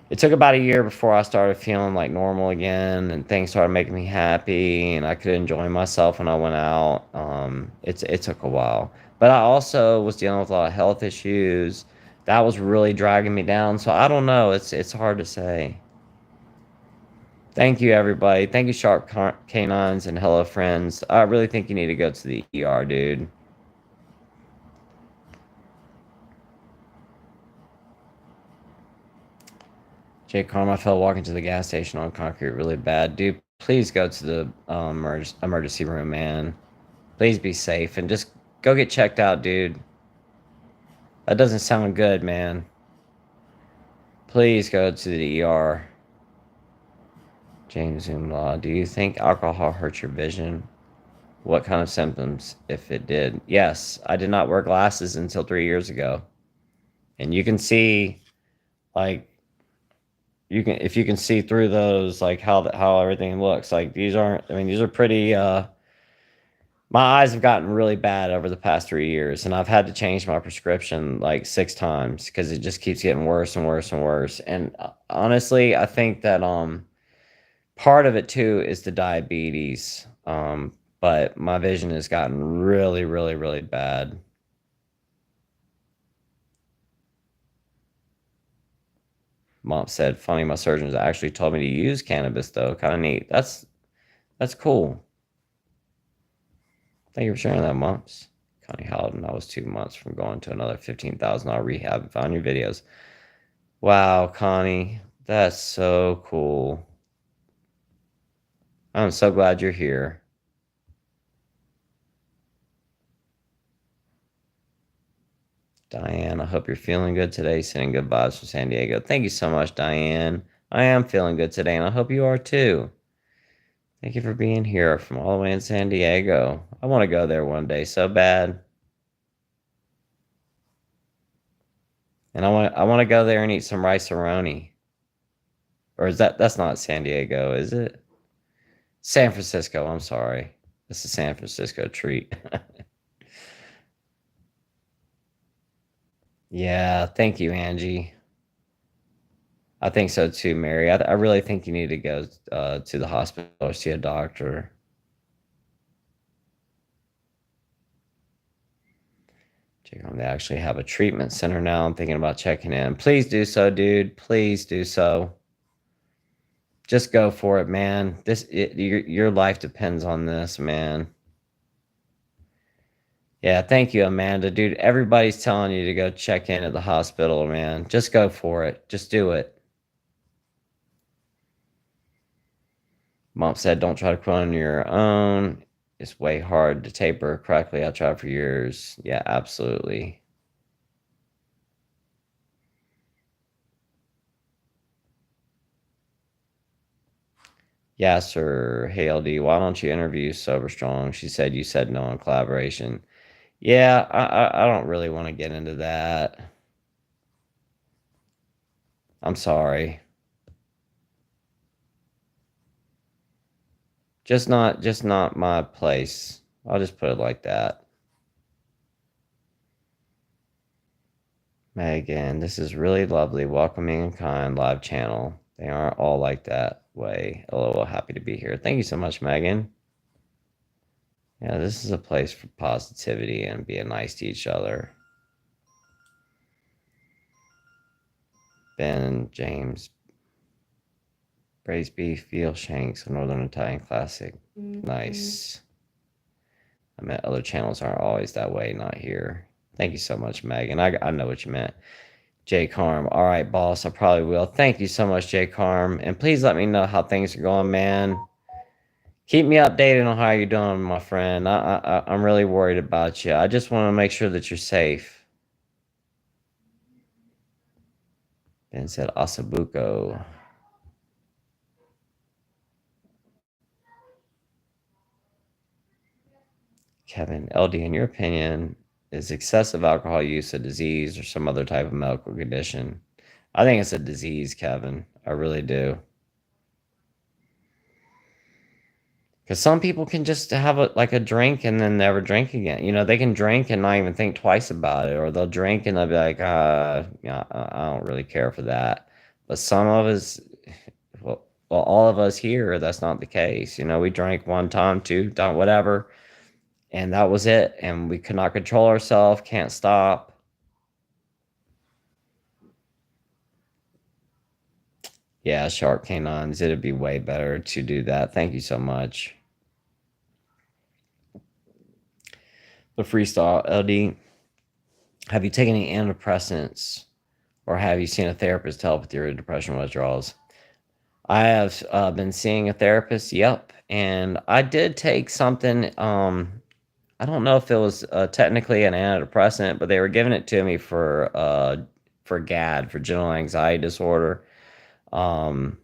It took about a year before I started feeling like normal again, and things started making me happy, and I could enjoy myself when I went out. It took a while, but I also was dealing with a lot of health issues that was really dragging me down. So I don't know. It's hard to say. Thank you, everybody. Thank you, Sharp Canines and Hello Friends. I really think you need to go to the ER, dude. Jake Carm, fell walking to the gas station on concrete really bad. Dude, please go to the emergency room, man. Please be safe and just go get checked out, dude. That doesn't sound good, man. Please go to the ER. James Umlaw, do you think alcohol hurts your vision? What kind of symptoms, if it did? Yes, I did not wear glasses until 3 years ago. And you can see, like, if you can see through those, like how everything looks. Like these aren't. I mean, these are pretty. My eyes have gotten really bad over the past 3 years, and I've had to change my prescription like 6 times because it just keeps getting worse and worse and worse. And honestly, I think that part of it too is the diabetes. But my vision has gotten really, really, really bad. Mom said, "Funny, my surgeons actually told me to use cannabis though. Kind of neat. That's cool. Thank you for sharing that, Moms." Connie Howden, I was 2 months from going to another $15,000 rehab and found your videos. Wow, Connie, that's so cool. I'm so glad you're here. Diane, I hope you're feeling good today. Sending good vibes from San Diego. Thank you so much, Diane. I am feeling good today, and I hope you are too. Thank you for being here from all the way in San Diego. I want to go there one day so bad. And I want to go there and eat some rice aroni. Or is that's not San Diego, is it? San Francisco, I'm sorry. It's a San Francisco treat. Yeah, thank you, Angie. I think so too, Mary. I really think you need to go to the hospital or see a doctor. Check on. They actually have a treatment center now. I'm thinking about checking in. Please do so, dude. Please do so. Just go for it, man. Your life depends on this, man. Yeah, thank you, Amanda. Dude, everybody's telling you to go check in at the hospital, man. Just go for it. Just do it. Mom said, don't try to quit on your own. It's way hard to taper correctly. I tried for years. Yeah, absolutely. Yeah, sir. Hey, LD, why don't you interview Sober Strong? She said you said no on collaboration. Yeah, I don't really want to get into that. I'm sorry. Just not my place. I'll just put it like that. Megan, this is really lovely, welcoming and kind live channel. They aren't all like that way. LOL, happy to be here. Thank you so much, Megan. Yeah, this is a place for positivity and being nice to each other. Ben, James, braised beef, veal shanks, a Northern Italian classic. Nice. I meant other channels aren't always that way, not here. Thank you so much, Megan. I know what you meant. J Carm. All right, boss. I probably will. Thank you so much, J Carm. And please let me know how things are going, man. Keep me updated on how you're doing, my friend. I'm really worried about you. I just want to make sure that you're safe. Ben said Asabuco. Kevin, LD, in your opinion, is excessive alcohol use a disease or some other type of medical condition? I think it's a disease, Kevin. I really do. Because some people can just have a drink and then never drink again. They can drink and not even think twice about it, or they'll drink and they'll be like, yeah, I don't really care for that. But some of us, well, all of us here, that's not the case. We drank one time, two time, whatever, and that was it. And we could not control ourselves, can't stop. Yeah, shark canines. It'd be way better to do that. Thank you so much. The freestyle, LD. Have you taken any antidepressants or have you seen a therapist to help with your depression withdrawals? I have been seeing a therapist. Yep, and I did take something. I don't know if it was technically an antidepressant, but they were giving it to me for GAD, for general anxiety disorder. Um,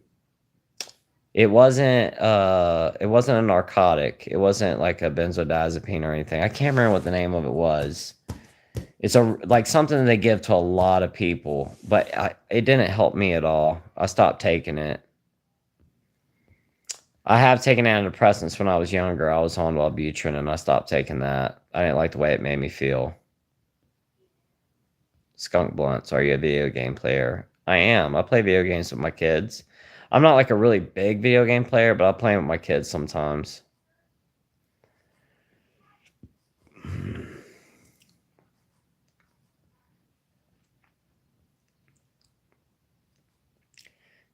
it wasn't a narcotic. It wasn't like a benzodiazepine or anything. I can't remember what the name of it was. It's like something that they give to a lot of people, but it didn't help me at all. I stopped taking it. I have taken antidepressants when I was younger. I was on Wellbutrin and I stopped taking that. I didn't like the way it made me feel. Skunk Blunts, are you a video game player? I am. I play video games with my kids. I'm not like a really big video game player, but I play with my kids sometimes.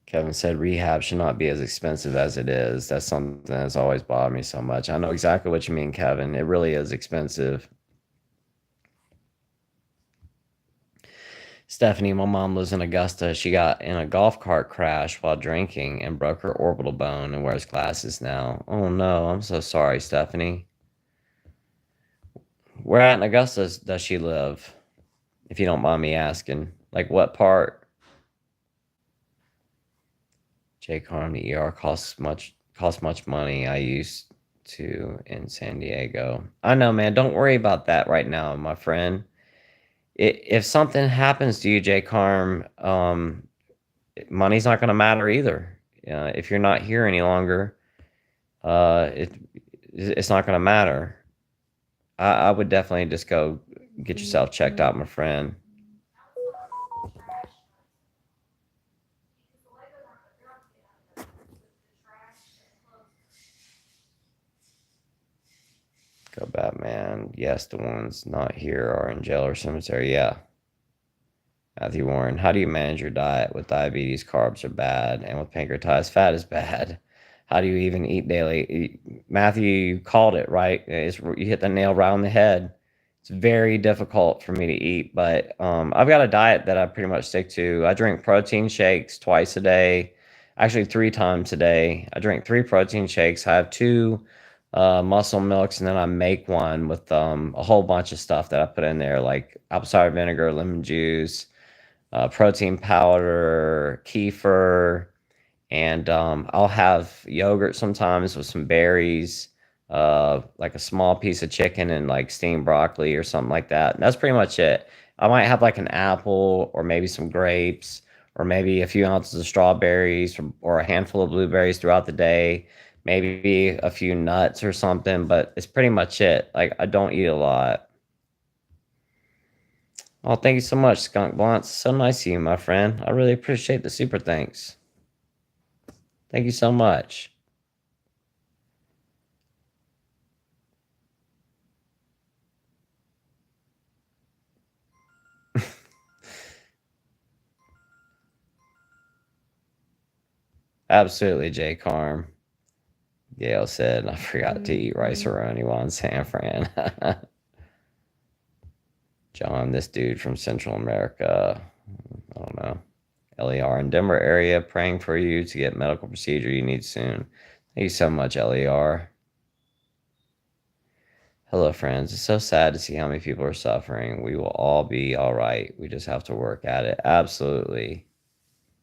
Kevin said rehab should not be as expensive as it is. That's something that's always bothered me so much. I know exactly what you mean, Kevin. It really is expensive. Stephanie, my mom lives in Augusta. She got in a golf cart crash while drinking and broke her orbital bone and wears glasses now. Oh no, I'm so sorry, Stephanie. Where at in Augusta does she live? If you don't mind me asking. Like what part? J Carm, the ER costs much money. I used to in San Diego. I know, man. Don't worry about that right now, my friend. If something happens to you, J Carm, money's not going to matter either. If you're not here any longer, uh, it it's not going to matter. I would definitely just go get yourself checked out, my friend. Go Batman. Yes, the ones not here are in jail or cemetery. Yeah. Matthew Warren, how do you manage your diet? With diabetes, carbs are bad, and with pancreatitis, fat is bad. How do you even eat daily? Matthew, you called it right. You hit the nail right on the head. It's very difficult for me to eat, but I've got a diet that I pretty much stick to. I drink protein shakes twice a day, actually 3 times a day. I drink 3 protein shakes. I have 2 muscle milks, and then I make one with a whole bunch of stuff that I put in there, like apple cider vinegar, lemon juice, protein powder, kefir, and I'll have yogurt sometimes with some berries, like a small piece of chicken and like steamed broccoli or something like that. And that's pretty much it. I might have like an apple or maybe some grapes or maybe a few ounces of strawberries or a handful of blueberries throughout the day. Maybe a few nuts or something, but it's pretty much it. Like I don't eat a lot. Oh, thank you so much, Skunk Blunt. So nice of you, my friend. I really appreciate the super thanks. Thank you so much. Absolutely, J Carm. Gail said, I forgot to eat rice-a-roni while in San Fran. John, this dude from Central America. I don't know. LER in Denver area, praying for you to get medical procedure you need soon. Thank you so much, LER. Hello, friends. It's so sad to see how many people are suffering. We will all be all right. We just have to work at it. Absolutely.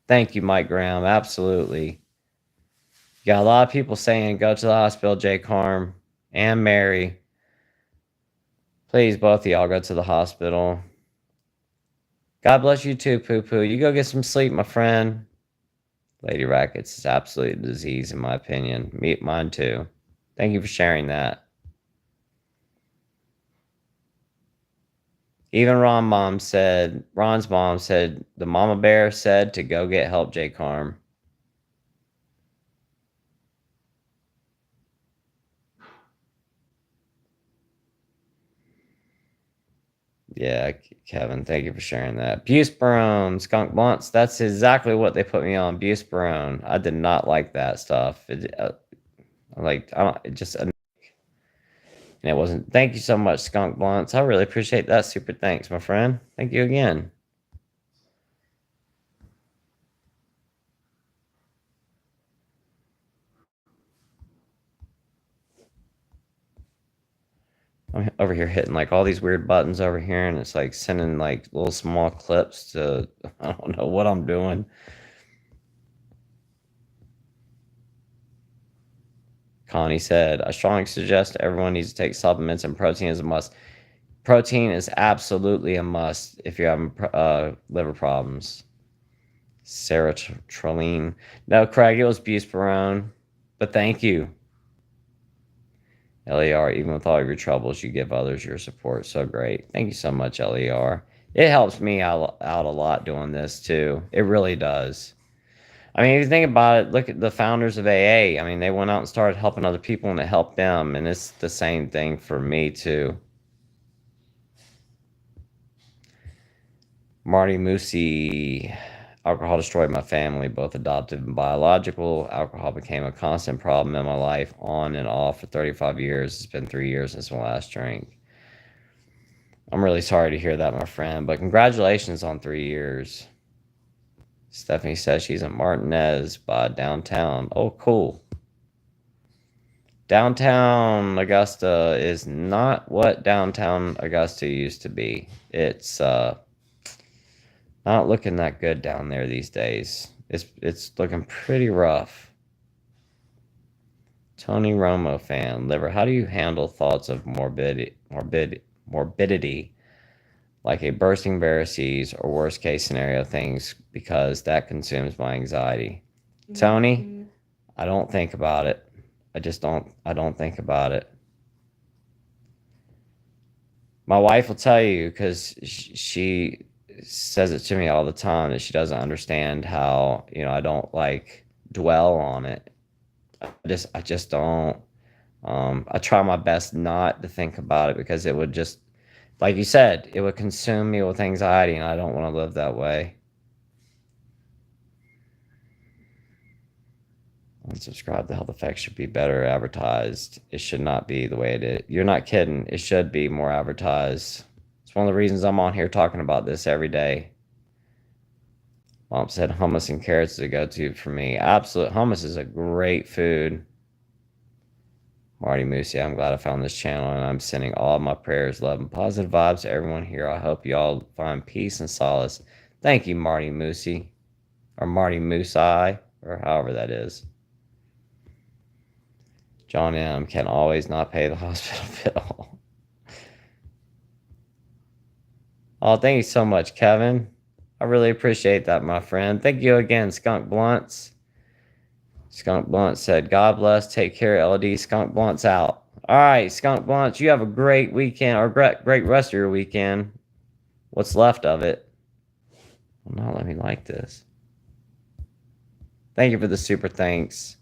Thank you, Mike Graham. Absolutely. You got a lot of people saying, go to the hospital, Jay Carm and Mary. Please, both of y'all go to the hospital. God bless you too, Poo Poo. You go get some sleep, my friend. Lady Rackets is absolutely a disease, in my opinion. Mine too. Thank you for sharing that. Even Ron's mom said, the mama bear said to go get help, Jay Carm. Yeah, Kevin, thank you for sharing that. Buspirone, skunk blunts, that's exactly what they put me on, Buspirone. I did not like that stuff. And it wasn't. Thank you so much, skunk blunts. I really appreciate that. Super thanks, my friend. Thank you again. I'm over here hitting like all these weird buttons over here, and it's like sending like little small clips to, I don't know what I'm doing. Connie said, I strongly suggest everyone needs to take supplements, and protein is a must. Protein is absolutely a must if you're having liver problems. Sertraline. No, Craig, it was Buspirone, but thank you. LER, even with all of your troubles, you give others your support. So great. Thank you so much, LER. It helps me out a lot doing this too. It really does. I mean, if you think about it, look at the founders of AA. I mean, they went out and started helping other people and it helped them. And it's the same thing for me too. Marty Moosey, alcohol destroyed my family, both adopted and biological. Alcohol became a constant problem in my life, on and off for 35 years. It's been 3 years since my last drink. I'm really sorry to hear that, my friend, but congratulations on 3 years. Stephanie says she's in Martinez by downtown. Oh, cool. Downtown Augusta is not what downtown Augusta used to be. It's not looking that good down there these days. It's looking pretty rough. Tony Romo fan, liver. How do you handle thoughts of morbidity, like a bursting varices or worst case scenario things, because that consumes my anxiety? Tony, I don't think about it. I don't think about it. My wife will tell you, because she says it to me all the time, that she doesn't understand how, I don't like dwell on it. I just don't. I try my best not to think about it, because it would just, like you said, it would consume me with anxiety, and I don't want to live that way. Unsubscribe. The health effects should be better advertised. It should not be the way it is. You're not kidding. It should be more advertised. It's one of the reasons I'm on here talking about this every day. Mom said hummus and carrots is a go-to for me. Absolute hummus is a great food. Marty Moosey, I'm glad I found this channel, and I'm sending all of my prayers, love, and positive vibes to everyone here. I hope you all find peace and solace. Thank you, Marty Moosey, or Marty Moosey, or however that is. John M. can always not pay the hospital bill. Oh, thank you so much, Kevin. I really appreciate that, my friend. Thank you again, Skunk Blunts. Skunk Blunt said, God bless, take care, LD. Skunk Blunt's out. All right, Skunk Blunts, you have a great weekend, or great rest of your weekend. What's left of it. Will not let me like this. Thank you for the super thanks.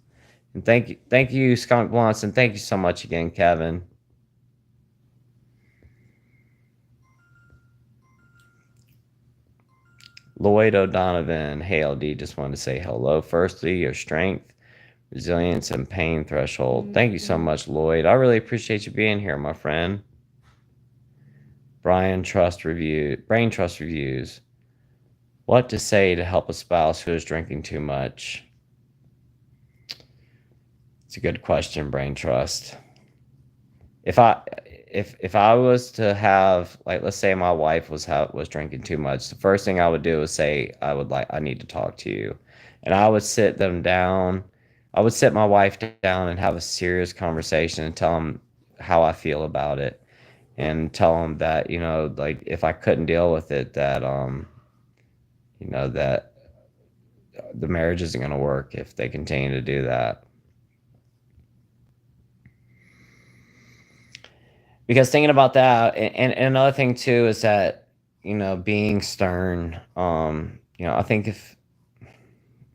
And thank you, Skunk Blunts, and thank you so much again, Kevin. Lloyd O'Donovan, hey LD, just wanted to say hello. Firstly, your strength Resilience and pain threshold. Thank you so much, Lloyd. I really appreciate you being here, my friend. Brain Trust Reviews. What to say to help a spouse who is drinking too much? It's a good question, Brain Trust. If I was to have, like, let's say my wife was drinking too much, the first thing I would do is say I need to talk to you, and I would sit them down. I would sit my wife down and have a serious conversation and tell them how I feel about it, and tell them that, like, if I couldn't deal with it, that that the marriage isn't going to work if they continue to do that. Because thinking about that, and another thing too is that, being stern. I think if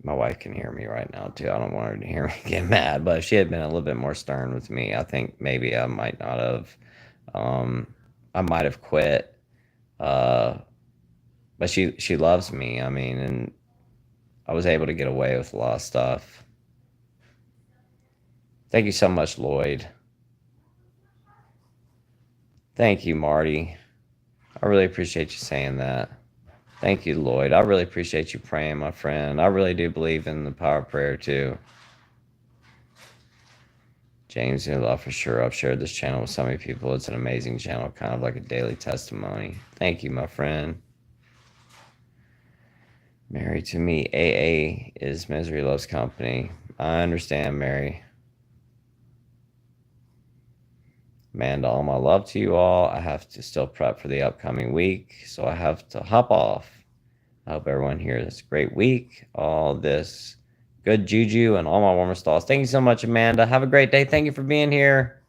my wife can hear me right now too, I don't want her to hear me get mad. But if she had been a little bit more stern with me, I think maybe I might not have. I might have quit. But she loves me. I mean, and I was able to get away with a lot of stuff. Thank you so much, Lloyd. Thank you, Marty. I really appreciate you saying that. Thank you, Lloyd. I really appreciate you praying, my friend. I really do believe in the power of prayer, too. James, love for sure. I've shared this channel with so many people. It's an amazing channel, kind of like a daily testimony. Thank you, my friend. Mary, to me, AA is misery loves company. I understand, Mary. Amanda, all my love to you all. I have to still prep for the upcoming week, so I have to hop off. I hope everyone here has a great week. All this good juju and all my warmest thoughts. Thank you so much, Amanda. Have a great day. Thank you for being here.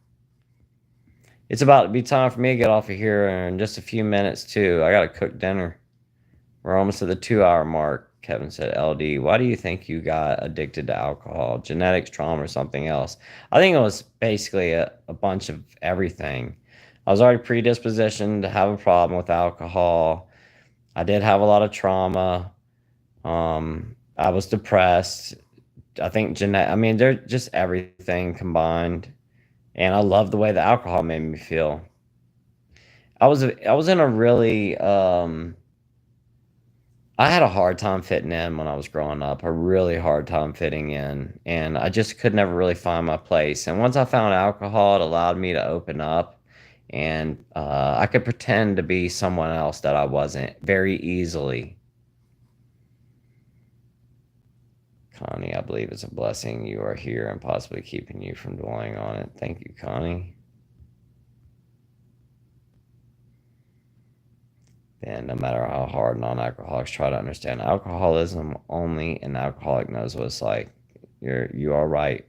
It's about to be time for me to get off of here in just a few minutes, too. I got to cook dinner. We're almost at the 2-hour mark. Kevin said, LD, why do you think you got addicted to alcohol? Genetics, trauma, or something else? I think it was basically a bunch of everything. I was already predispositioned to have a problem with alcohol. I did have a lot of trauma. I was depressed. I think they're just everything combined. And I love the way the alcohol made me feel. I was in a really I had a hard time fitting in when I was growing up, a really hard time fitting in, and I just could never really find my place. And once I found alcohol, it allowed me to open up, and I could pretend to be someone else that I wasn't very easily. Connie, I believe it's a blessing you are here and possibly keeping you from dwelling on it. Thank you, Connie. And no matter how hard non-alcoholics try to understand alcoholism, only an alcoholic knows what it's like. You are right.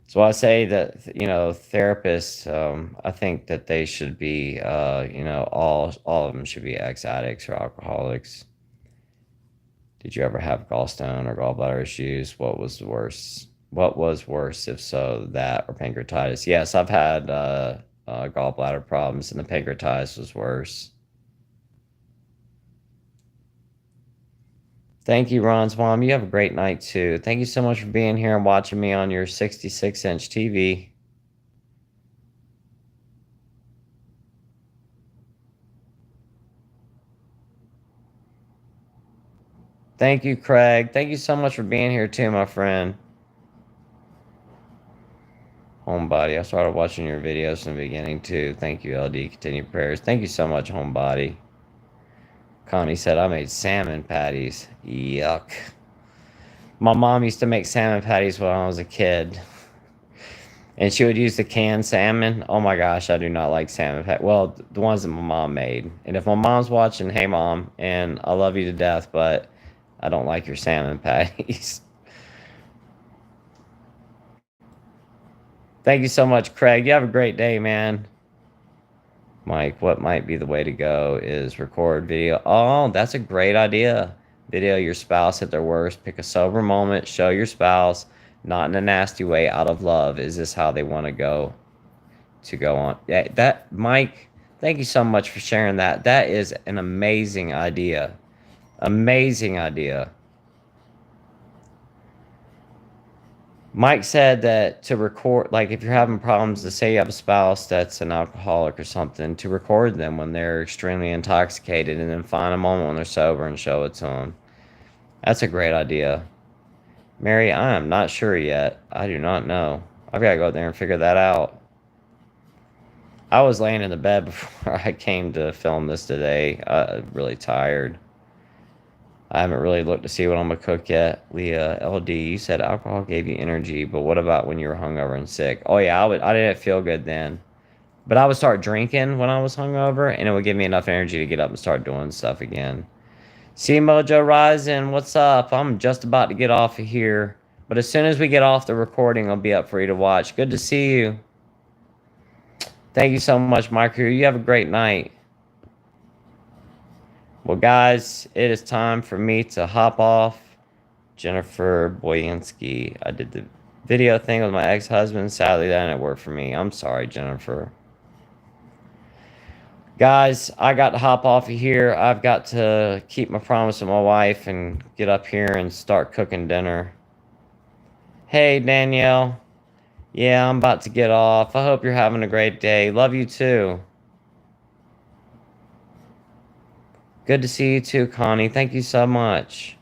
So I say that, therapists, I think that they should be, all of them should be ex-addicts or alcoholics. Did you ever have gallstone or gallbladder issues? What was worse? What was worse, if so, that or pancreatitis? Yes, I've had gallbladder problems, and the pancreatitis was worse. Thank you, Ron's mom. You have a great night, too. Thank you so much for being here and watching me on your 66-inch TV. Thank you, Craig. Thank you so much for being here, too, my friend. Homebody, I started watching your videos in the beginning, too. Thank you, LD. Continue prayers. Thank you so much, Homebody. Connie said, I made salmon patties. Yuck. My mom used to make salmon patties when I was a kid. And she would use the canned salmon. Oh my gosh, I do not like salmon patties. Well, the ones that my mom made. And if my mom's watching, hey mom, and I love you to death, but I don't like your salmon patties. Thank you so much, Craig. You have a great day, man. Mike, what might be the way to go is record video. Oh, that's a great idea. Video your spouse at their worst. Pick a sober moment. Show your spouse, not in a nasty way, out of love. Is this how they want to go on? Yeah, Mike, thank you so much for sharing that. That is an amazing idea. Amazing idea. Mike said that to record, like if you're having problems, to say you have a spouse that's an alcoholic or something, to record them when they're extremely intoxicated and then find a moment when they're sober and show it to them. That's a great idea. Mary, I am not sure yet. I do not know. I've got to go out there and figure that out. I was laying in the bed before I came to film this today. Really tired. I haven't really looked to see what I'm gonna cook yet. Leah, LD, you said alcohol gave you energy, but what about when you were hungover and sick? Oh yeah, I didn't feel good then. But I would start drinking when I was hungover, and it would give me enough energy to get up and start doing stuff again. See Mojo Rising, what's up? I'm just about to get off of here. But as soon as we get off the recording, I'll be up for you to watch. Good to see you. Thank you so much, my crew. You have a great night. Well, guys, it is time for me to hop off. Jennifer Boyansky. I did the video thing with my ex-husband. Sadly, that didn't work for me. I'm sorry, Jennifer. Guys, I got to hop off of here. I've got to keep my promise with my wife and get up here and start cooking dinner. Hey, Danielle. Yeah, I'm about to get off. I hope you're having a great day. Love you too. Good to see you too, Connie. Thank you so much.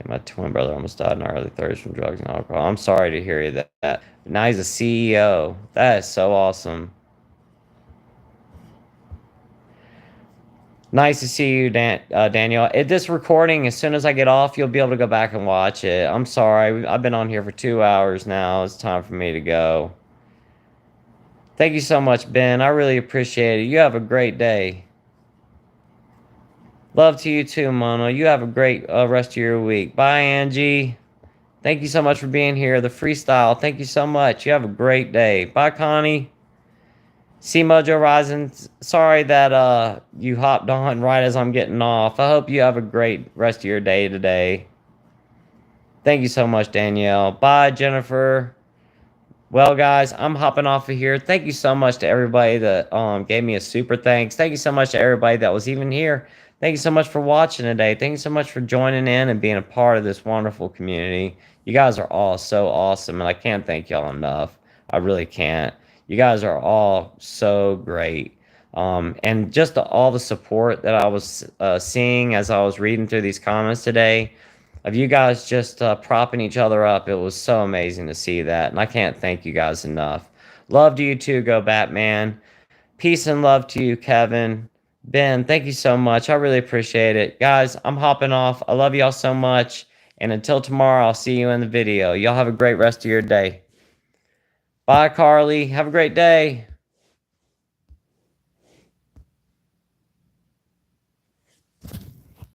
My twin brother almost died in our early 30s from drugs and alcohol. I'm sorry to hear that. But now he's a CEO. That is so awesome. Nice to see you, Daniel. This recording, as soon as I get off, you'll be able to go back and watch it. I'm sorry. I've been on here for 2 hours now. It's time for me to go. Thank you so much, Ben. I really appreciate it. You have a great day. Love to you too, Mono. You have a great rest of your week. Bye, Angie. Thank you so much for being here. The freestyle. Thank you so much. You have a great day. Bye, Connie. See Mojo Rising. Sorry that you hopped on right as I'm getting off. I hope you have a great rest of your day today. Thank you so much, Danielle. Bye, Jennifer. Well, guys, I'm hopping off of here. Thank you so much to everybody that gave me a super thanks. Thank you so much to everybody that was even here. Thank you so much for watching today. Thank you so much for joining in and being a part of this wonderful community. You guys are all so awesome, and I can't thank y'all enough. I really can't. You guys are all so great. And just all the support that I was seeing as I was reading through these comments today of you guys just propping each other up. It was so amazing to see that, and I can't thank you guys enough. Love to you too, Go Batman. Peace and love to you, Kevin. Ben, thank you so much. I really appreciate it. Guys, I'm hopping off. I love y'all so much. And until tomorrow, I'll see you in the video. Y'all have a great rest of your day. Bye, Carly. Have a great day.